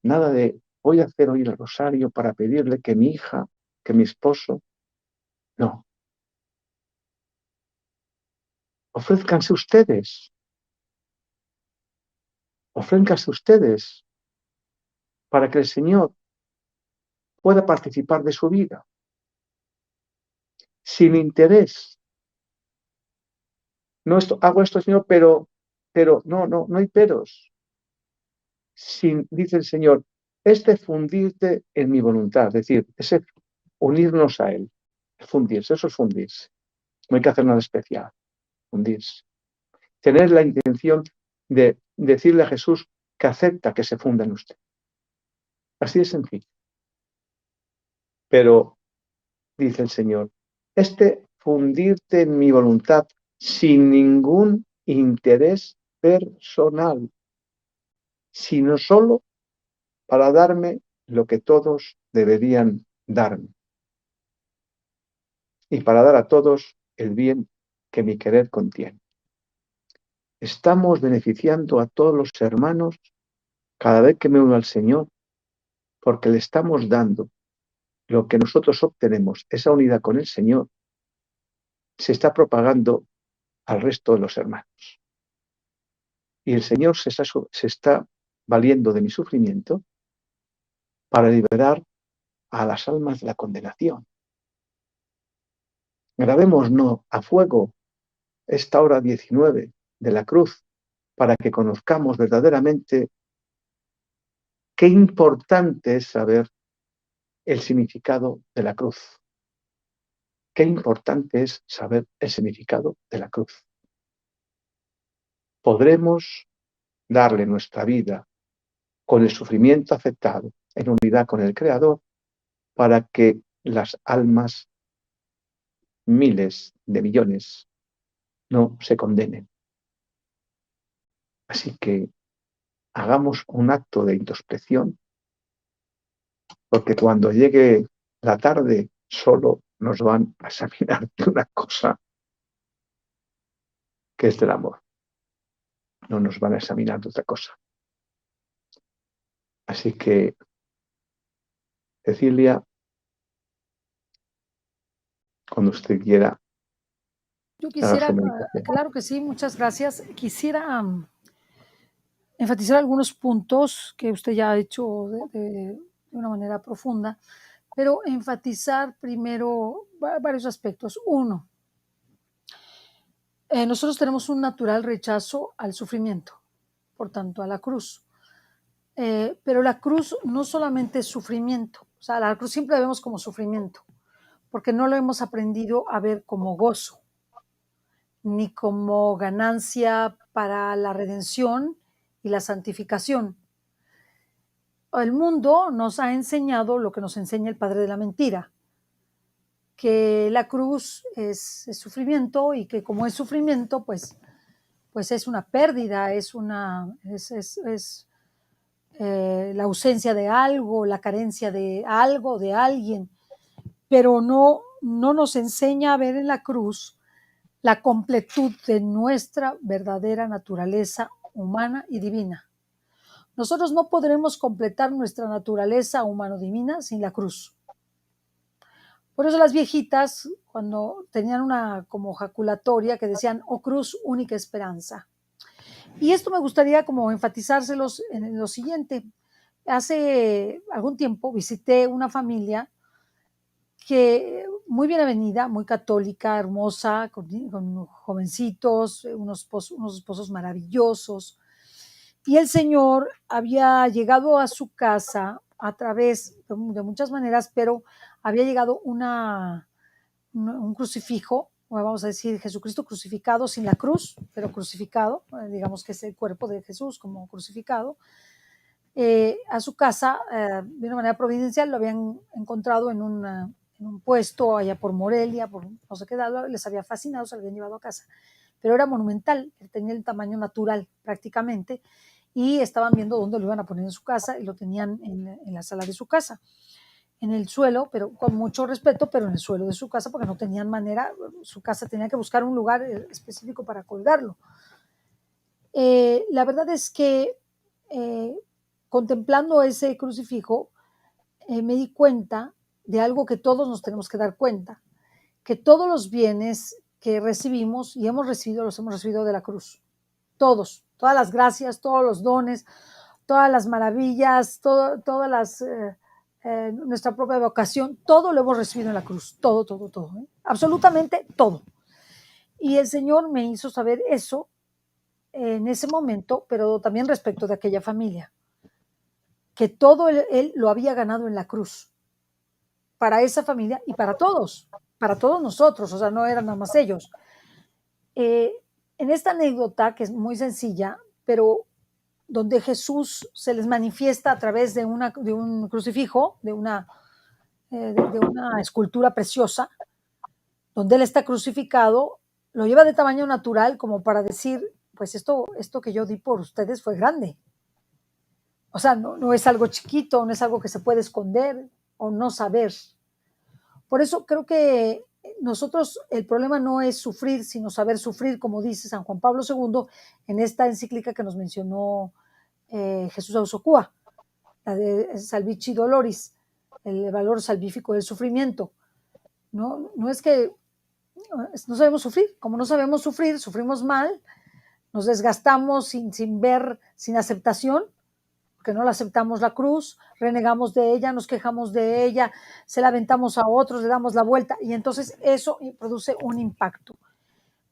Nada de voy a hacer hoy el rosario para pedirle que mi hija, que mi esposo. No. Ofrézcanse ustedes. Ofrézcanse ustedes para que el Señor pueda participar de su vida. Sin interés. No hago esto, Señor, pero no hay peros. Dice el Señor, fundirte en mi voluntad, es decir, ese unirnos a Él, fundirse, eso es fundirse. No hay que hacer nada especial, fundirse. Tener la intención de decirle a Jesús que acepta que se funda en usted. Así de sencillo. Pero, dice el Señor, fundirte en mi voluntad sin ningún interés personal, sino solo para darme lo que todos deberían darme y para dar a todos el bien que mi querer contiene. Estamos beneficiando a todos los hermanos cada vez que me uno al Señor, porque le estamos dando lo que nosotros obtenemos, esa unidad con el Señor, se está propagando al resto de los hermanos. Y el Señor se está valiendo de mi sufrimiento para liberar a las almas de la condenación. Grabémonos a fuego esta hora 19 de la cruz para que conozcamos verdaderamente qué importante es saber el significado de la cruz. Qué importante es saber el significado de la cruz. Podremos darle nuestra vida con el sufrimiento aceptado en unidad con el Creador para que las almas, miles de millones, no se condenen. Así que hagamos un acto de introspección, porque cuando llegue la tarde solo nos van a examinar de una cosa que es del amor. No nos van a examinar de otra cosa. Así que, Cecilia, cuando usted quiera, Yo haga quisiera, su meditación. claro que sí, muchas gracias. Quisiera enfatizar algunos puntos que usted ya ha hecho de una manera profunda, pero enfatizar primero varios aspectos. Uno, nosotros tenemos un natural rechazo al sufrimiento, por tanto a la cruz. Pero la cruz no solamente es sufrimiento, o sea, la cruz siempre la vemos como sufrimiento, porque no lo hemos aprendido a ver como gozo, ni como ganancia para la redención y la santificación. El mundo nos ha enseñado lo que nos enseña el padre de la mentira, que la cruz es sufrimiento y que como es sufrimiento, pues es una pérdida, es la ausencia de algo, la carencia de algo, de alguien, pero no nos enseña a ver en la cruz la completud de nuestra verdadera naturaleza humana y divina. Nosotros no podremos completar nuestra naturaleza humano-divina sin la cruz. Por eso las viejitas, cuando tenían una como jaculatoria que decían, oh cruz, única esperanza. Y esto me gustaría como enfatizárselos en lo siguiente. Hace algún tiempo visité una familia que muy bien avenida, muy católica, hermosa, con jovencitos, unos esposos maravillosos. Y el Señor había llegado a su casa a través de muchas maneras, pero había llegado un crucifijo, o vamos a decir Jesucristo crucificado sin la cruz, pero crucificado, digamos que es el cuerpo de Jesús como crucificado, a su casa de una manera providencial. Lo habían encontrado en un puesto allá por Morelia, por no sé qué, les había fascinado, se lo habían llevado a casa, pero era monumental, tenía el tamaño natural prácticamente, y estaban viendo dónde lo iban a poner en su casa, y lo tenían en la sala de su casa, en el suelo, pero con mucho respeto, pero en el suelo de su casa, porque no tenían manera, su casa tenía que buscar un lugar específico para colgarlo. La verdad es que contemplando ese crucifijo, me di cuenta de algo que todos nos tenemos que dar cuenta, que todos los bienes que recibimos y hemos recibido, los hemos recibido de la cruz. Todos, todas las gracias, todos los dones, todas las maravillas, todas las, nuestra propia vocación, todo lo hemos recibido en la cruz, todo, todo, todo, absolutamente todo. Y el Señor me hizo saber eso en ese momento, pero también respecto de aquella familia, que todo él lo había ganado en la cruz, para esa familia y para todos nosotros, o sea, no eran nada más ellos. En esta anécdota, que es muy sencilla, pero donde Jesús se les manifiesta a través de un crucifijo, de una escultura preciosa, donde él está crucificado, lo lleva de tamaño natural como para decir, pues esto que yo di por ustedes fue grande. O sea, no es algo chiquito, no es algo que se puede esconder o no saber. Por eso creo que nosotros, el problema no es sufrir, sino saber sufrir, como dice San Juan Pablo II en esta encíclica que nos mencionó Jesús Ausocúa, la de Salvifici Doloris, el valor salvífico del sufrimiento. No es que no sabemos sufrir, como no sabemos sufrir, sufrimos mal, nos desgastamos sin ver, sin aceptación, porque no la aceptamos la cruz, renegamos de ella, nos quejamos de ella, se la aventamos a otros, le damos la vuelta y entonces eso produce un impacto.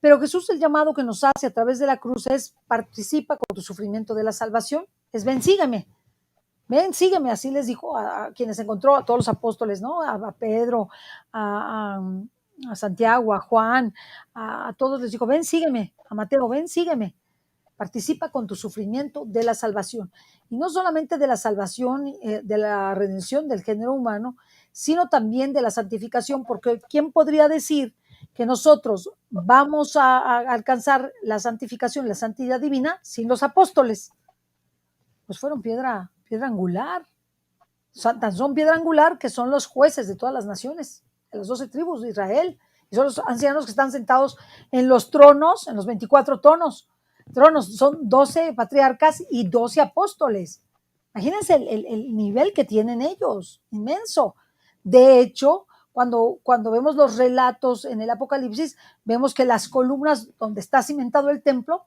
Pero Jesús, el llamado que nos hace a través de la cruz es: participa con tu sufrimiento de la salvación, es ven, sígueme, así les dijo a quienes encontró, a todos los apóstoles, ¿no? A Pedro, a Santiago, a Juan, a todos les dijo: ven, sígueme, a Mateo, ven, sígueme. Participa con tu sufrimiento de la salvación. Y no solamente de la salvación, de la redención del género humano, sino también de la santificación, porque ¿quién podría decir que nosotros vamos a alcanzar la santificación, la santidad divina, sin los apóstoles? Pues fueron piedra angular. Tan son piedra angular que son los jueces de todas las naciones, de las 12 tribus de Israel, y son los ancianos que están sentados en los tronos, en los 24 tronos, son 12 patriarcas y 12 apóstoles. Imagínense el nivel que tienen ellos, inmenso. De hecho, cuando vemos los relatos en el Apocalipsis, vemos que las columnas donde está cimentado el templo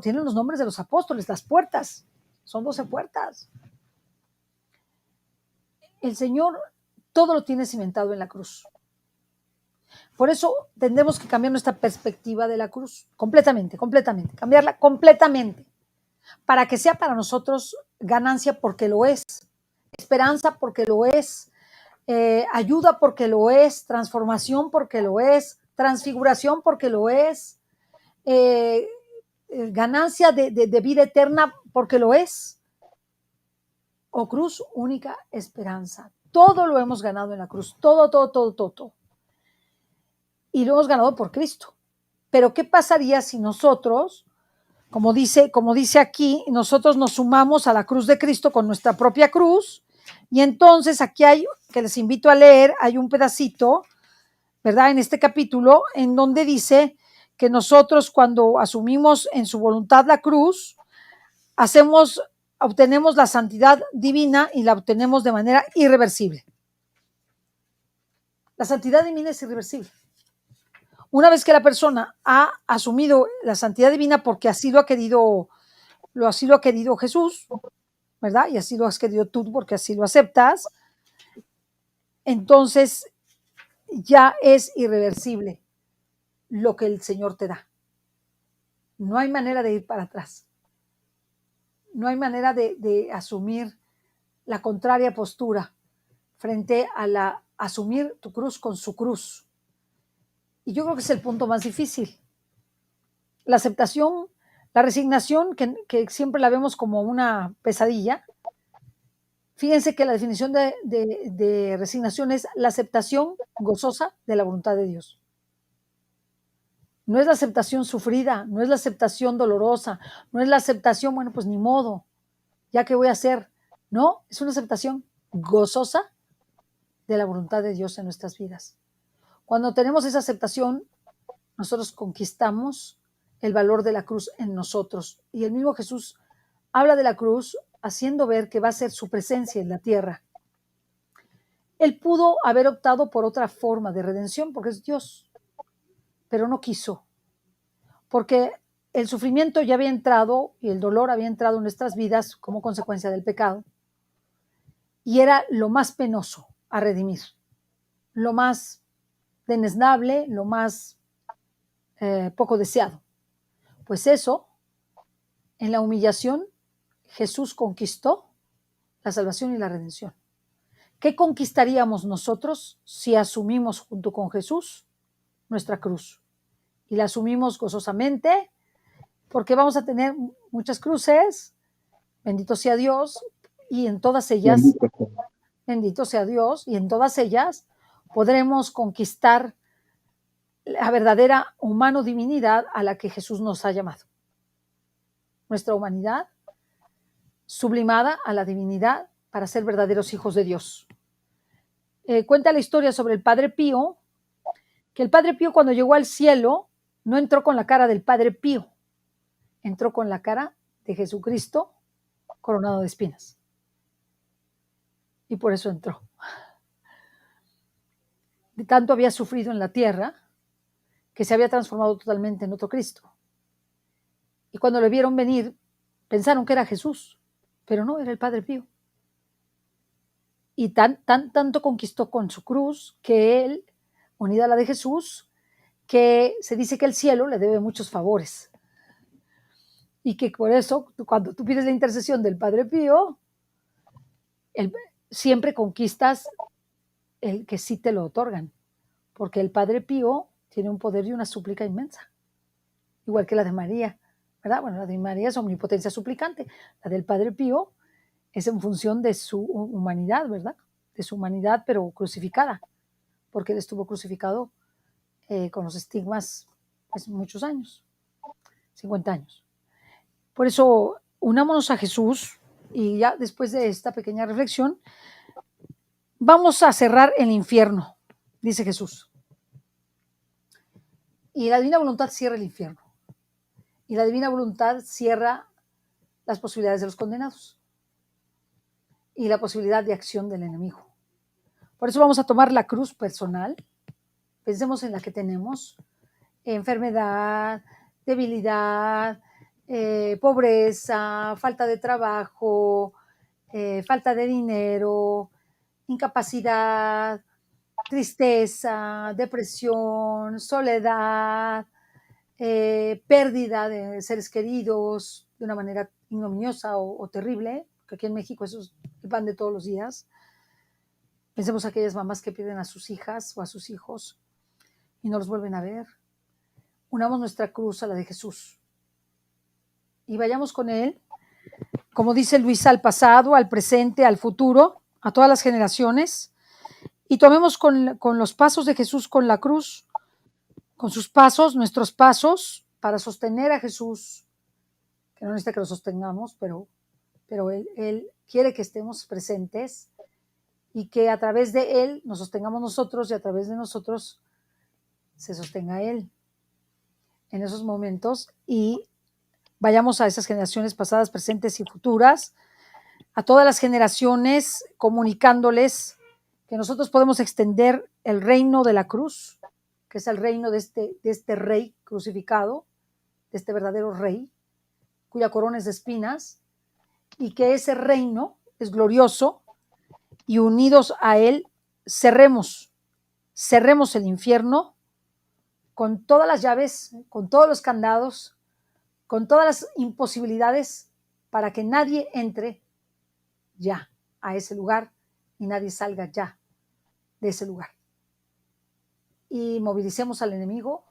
tienen los nombres de los apóstoles, las puertas, son 12 puertas. El Señor todo lo tiene cimentado en la cruz. Por eso tendremos que cambiar nuestra perspectiva de la cruz, completamente, cambiarla completamente, para que sea para nosotros ganancia porque lo es, esperanza porque lo es, ayuda porque lo es, transformación porque lo es, transfiguración porque lo es, ganancia de vida eterna porque lo es, o cruz, única esperanza. Todo lo hemos ganado en la cruz, todo. Y lo hemos ganado por Cristo. Pero ¿qué pasaría si nosotros, como dice aquí, nosotros nos sumamos a la cruz de Cristo con nuestra propia cruz? Y entonces aquí hay, que les invito a leer, hay un pedacito, ¿verdad? En este capítulo, en donde dice que nosotros, cuando asumimos en su voluntad la cruz, obtenemos la santidad divina y la obtenemos de manera irreversible. La santidad divina es irreversible. Una vez que la persona ha asumido la santidad divina porque así lo ha querido Jesús, ¿verdad? Y así lo has querido tú porque así lo aceptas, entonces ya es irreversible lo que el Señor te da. No hay manera de ir para atrás. No hay manera de asumir la contraria postura frente a asumir tu cruz con su cruz. Y yo creo que es el punto más difícil. La aceptación, la resignación, que siempre la vemos como una pesadilla. Fíjense que la definición de resignación es la aceptación gozosa de la voluntad de Dios. No es la aceptación sufrida, no es la aceptación dolorosa, no es la aceptación, bueno, pues ni modo, ya que voy a hacer. No, es una aceptación gozosa de la voluntad de Dios en nuestras vidas. Cuando tenemos esa aceptación, nosotros conquistamos el valor de la cruz en nosotros. Y el mismo Jesús habla de la cruz haciendo ver que va a ser su presencia en la tierra. Él pudo haber optado por otra forma de redención porque es Dios. pero no quiso, porque el sufrimiento ya había entrado y el dolor había entrado en nuestras vidas como consecuencia del pecado, y era lo más penoso a redimir, lo más denesnable, lo más poco deseado. Pues eso, en la humillación, Jesús conquistó la salvación y la redención. ¿Qué conquistaríamos nosotros si asumimos junto con Jesús nuestra cruz? Y la asumimos gozosamente, porque vamos a tener muchas cruces, bendito sea Dios, y en todas ellas, bendito sea Dios, y en todas ellas podremos conquistar la verdadera humano-divinidad a la que Jesús nos ha llamado. Nuestra humanidad sublimada a la divinidad para ser verdaderos hijos de Dios. Cuenta la historia sobre el Padre Pío, que el Padre Pío cuando llegó al cielo no entró con la cara del Padre Pío, entró con la cara de Jesucristo coronado de espinas. Y por eso entró. De tanto había sufrido en la tierra que se había transformado totalmente en otro Cristo. Y cuando le vieron venir, pensaron que era Jesús, pero no, era el Padre Pío. Y tanto conquistó con su cruz que él, unida a la de Jesús, que se dice que el cielo le debe muchos favores. Y que por eso, cuando tú pides la intercesión del Padre Pío, siempre conquistas el que sí te lo otorgan. Porque el Padre Pío tiene un poder y una súplica inmensa. Igual que la de María, ¿verdad? Bueno, la de María es omnipotencia suplicante. La del Padre Pío es en función de su humanidad, ¿verdad? De su humanidad, pero crucificada. Porque él estuvo crucificado con los estigmas pues, muchos años, 50 años. Por eso, unámonos a Jesús y ya después de esta pequeña reflexión, vamos a cerrar el infierno, dice Jesús. Y la divina voluntad cierra el infierno. Y la divina voluntad cierra las posibilidades de los condenados y la posibilidad de acción del enemigo. Por eso vamos a tomar la cruz personal. Pensemos en la que tenemos: enfermedad, debilidad, pobreza, falta de trabajo, falta de dinero, incapacidad, tristeza, depresión, soledad, pérdida de seres queridos de una manera ignominiosa o terrible, que aquí en México eso es el pan de todos los días. Pensemos aquellas mamás que pierden a sus hijas o a sus hijos y no los vuelven a ver. Unamos nuestra cruz a la de Jesús y vayamos con él, como dice Luisa, al pasado, al presente, al futuro, a todas las generaciones, y tomemos con los pasos de Jesús, con la cruz, con sus pasos, nuestros pasos, para sostener a Jesús, que no necesita que lo sostengamos, pero él quiere que estemos presentes y que a través de él nos sostengamos nosotros y a través de nosotros se sostenga él en esos momentos, y vayamos a esas generaciones pasadas, presentes y futuras, a todas las generaciones, comunicándoles que nosotros podemos extender el reino de la cruz, que es el reino de este rey crucificado, de este verdadero rey, cuya corona es de espinas, y que ese reino es glorioso, y unidos a él cerremos el infierno con todas las llaves, con todos los candados, con todas las imposibilidades, para que nadie entre ya a ese lugar y nadie salga ya de ese lugar. Y movilicemos al enemigo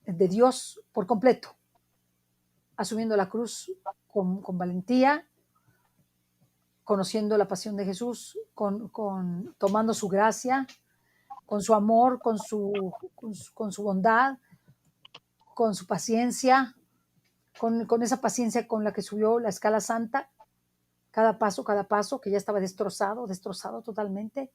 de Dios por completo, asumiendo la cruz con valentía, conociendo la pasión de Jesús, tomando su gracia, con su amor, con su bondad, con su paciencia, con esa paciencia con la que subió la escala santa, cada paso, que ya estaba destrozado totalmente,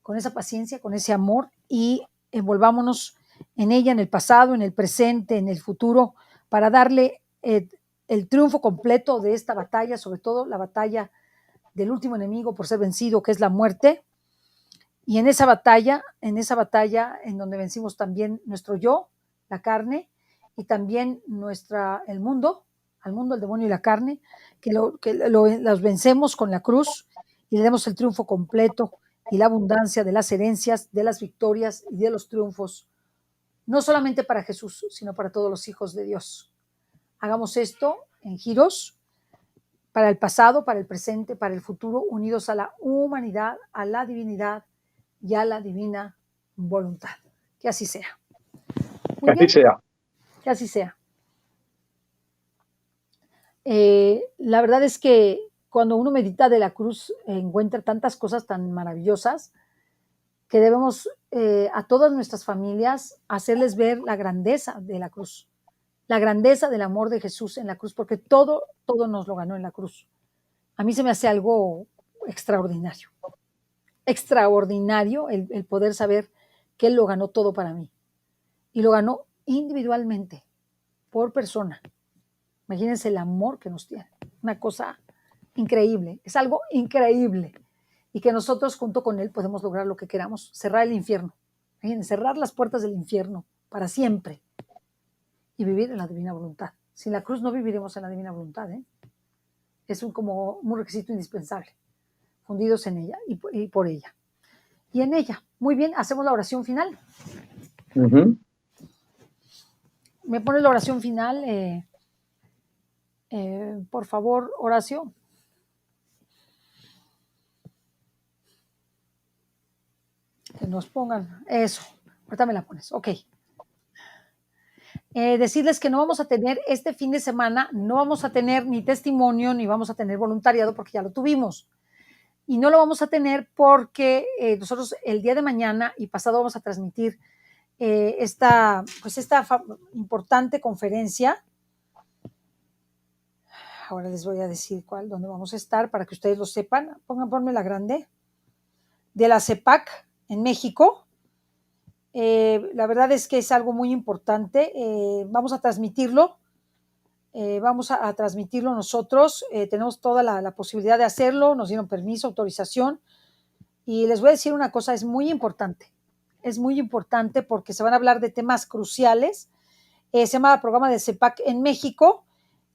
con esa paciencia, con ese amor, y envolvámonos en ella, en el pasado, en el presente, en el futuro, para darle el triunfo completo de esta batalla, sobre todo la batalla del último enemigo por ser vencido, que es la muerte, Y en esa batalla en donde vencimos también nuestro yo, la carne, y también el mundo, al mundo, el demonio y la carne, los vencemos con la cruz y le demos el triunfo completo y la abundancia de las herencias, de las victorias y de los triunfos, no solamente para Jesús, sino para todos los hijos de Dios. Hagamos esto en giros para el pasado, para el presente, para el futuro, unidos a la humanidad, a la divinidad y a la divina voluntad. Que así sea. Muy Que así bien, sea. que así sea. La verdad es que cuando uno medita de la cruz encuentra tantas cosas tan maravillosas que debemos a todas nuestras familias hacerles ver la grandeza de la cruz, la grandeza del amor de Jesús en la cruz, porque todo nos lo ganó en la cruz. A mí se me hace algo extraordinario, extraordinario el poder saber que Él lo ganó todo para mí y lo ganó individualmente, por persona. Imagínense el amor que nos tiene, una cosa increíble, es algo increíble y que nosotros junto con Él podemos lograr lo que queramos, cerrar el infierno, imagínense, cerrar las puertas del infierno para siempre y vivir en la divina voluntad. Sin la cruz no viviremos en la divina voluntad, ¿eh? Es como un requisito indispensable, fundidos en ella y por ella. Y en ella, muy bien, hacemos la oración final. ¿Me pones la oración final? Por favor, Horacio. Que nos pongan eso. Ahorita me la pones. Ok. Decirles que no vamos a tener este fin de semana, no vamos a tener ni testimonio, ni vamos a tener voluntariado porque ya lo tuvimos. Y no lo vamos a tener porque nosotros el día de mañana y pasado vamos a transmitir esta importante conferencia. Ahora les voy a decir dónde vamos a estar para que ustedes lo sepan. Ponme la grande. De la CEPAC en México. La verdad es que es algo muy importante. Vamos a transmitirlo. Vamos a transmitirlo nosotros. Tenemos toda la posibilidad de hacerlo. Nos dieron permiso, autorización. Y les voy a decir una cosa, es muy importante. Es muy importante porque se van a hablar de temas cruciales. Se llama Programa de CEPAC en México,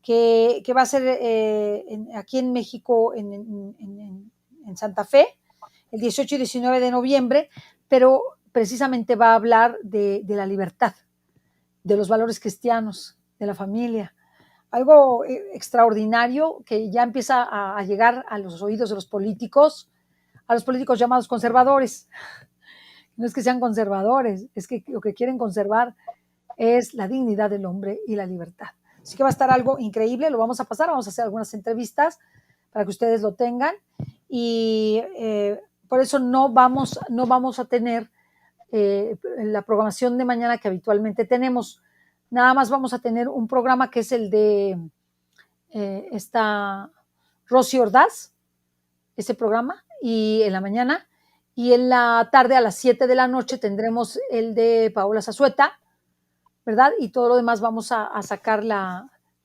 que va a ser aquí en México, en Santa Fe, el 18 y 19 de noviembre, pero precisamente va a hablar de la libertad, de los valores cristianos, de la familia. Algo extraordinario que ya empieza a llegar a los oídos de los políticos llamados conservadores. No es que sean conservadores, es que lo que quieren conservar es la dignidad del hombre y la libertad. Así que va a estar algo increíble, lo vamos a pasar, vamos a hacer algunas entrevistas para que ustedes lo tengan y por eso no vamos a tener la programación de mañana que habitualmente tenemos. Nada más vamos a tener un programa que es el de esta Rosy Ordaz, ese programa, y en la mañana, y en la tarde a las 7 de la noche tendremos el de Paola Zazueta, ¿verdad? Y todo lo demás vamos a sacar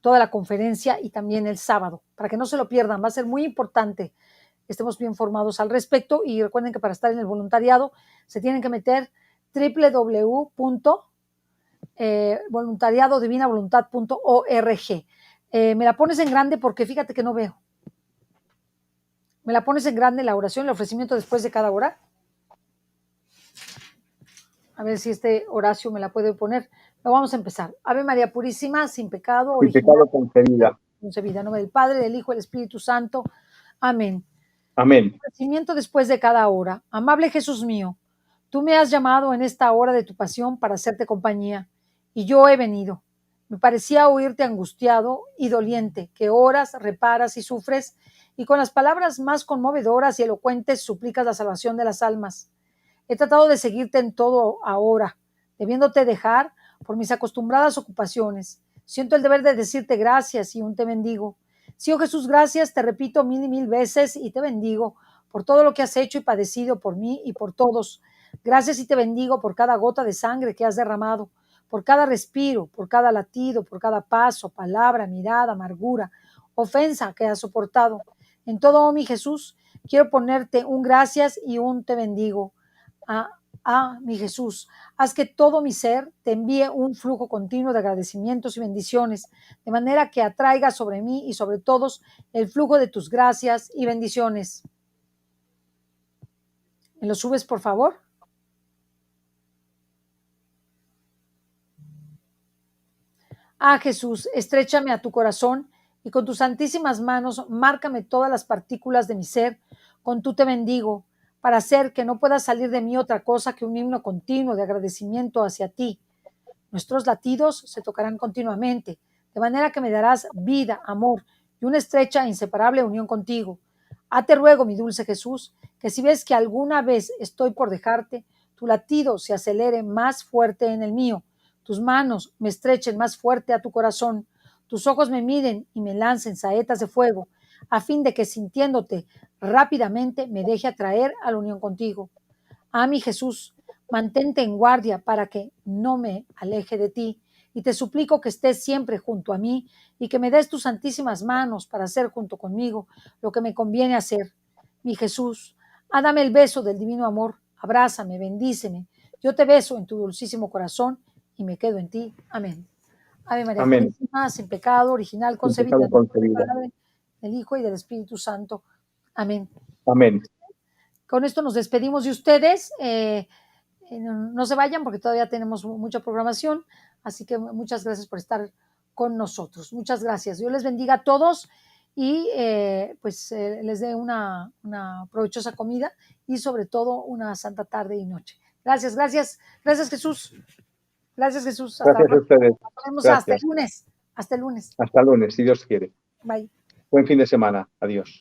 toda la conferencia y también el sábado, para que no se lo pierdan, va a ser muy importante que estemos bien formados al respecto y recuerden que para estar en el voluntariado se tienen que meter www.voluntariadodivinavoluntad.org. Me la pones en grande porque fíjate que no veo. ¿Me la pones en grande la oración, el ofrecimiento después de cada hora? A ver si Horacio me la puede poner. Lo vamos a empezar. Ave María Purísima, sin pecado, Sin original, pecado concebida. concebida. En nombre del Padre, del Hijo y del Espíritu Santo. Amén. Amén. Ofrecimiento después de cada hora. Amable Jesús mío, tú me has llamado en esta hora de tu pasión para hacerte compañía, y yo he venido. Me parecía oírte angustiado y doliente, que oras, reparas y sufres, y con las palabras más conmovedoras y elocuentes suplicas la salvación de las almas. He tratado de seguirte en todo ahora, debiéndote dejar por mis acostumbradas ocupaciones. Siento el deber de decirte gracias y un te bendigo. Sí, oh Jesús, gracias, te repito 1000 y 1000 veces y te bendigo por todo lo que has hecho y padecido por mí y por todos. Gracias y te bendigo por cada gota de sangre que has derramado, por cada respiro, por cada latido, por cada paso, palabra, mirada, amargura, ofensa que has soportado. En todo, oh mi Jesús, quiero ponerte un gracias y un te bendigo. mi Jesús. Haz que todo mi ser te envíe un flujo continuo de agradecimientos y bendiciones, de manera que atraiga sobre mí y sobre todos el flujo de tus gracias y bendiciones. ¿Me lo subes, por favor? Jesús, estréchame a tu corazón y con tus santísimas manos márcame todas las partículas de mi ser, con tú te bendigo, para hacer que no pueda salir de mí otra cosa que un himno continuo de agradecimiento hacia ti. Nuestros latidos se tocarán continuamente, de manera que me darás vida, amor y una estrecha e inseparable unión contigo. Te ruego, mi dulce Jesús, que si ves que alguna vez estoy por dejarte, tu latido se acelere más fuerte en el mío, tus manos me estrechen más fuerte a tu corazón, tus ojos me miren y me lancen saetas de fuego, a fin de que sintiéndote rápidamente me deje atraer a la unión contigo. Mi Jesús, mantente en guardia para que no me aleje de ti, y te suplico que estés siempre junto a mí y que me des tus santísimas manos para hacer junto conmigo lo que me conviene hacer. Mi Jesús, dame el beso del divino amor, abrázame, bendíceme. Yo te beso en tu dulcísimo corazón y me quedo en ti. Amén. Ave María Amén. Purísima, sin pecado, original, Sin concebida pecado en el nombre del concebida. Padre, del Hijo y del Espíritu Santo. Amén. Amén. Con esto nos despedimos de ustedes. No se vayan porque todavía tenemos mucha programación, así que muchas gracias por estar con nosotros. Muchas gracias. Dios les bendiga a todos y les dé una provechosa comida y sobre todo una santa tarde y noche. Gracias, gracias, gracias Jesús. Gracias Jesús. Gracias a ustedes. Nos vemos hasta el Gracias. lunes. Hasta el lunes. Hasta el lunes, si Dios quiere. Bye. Buen fin de semana. Adiós.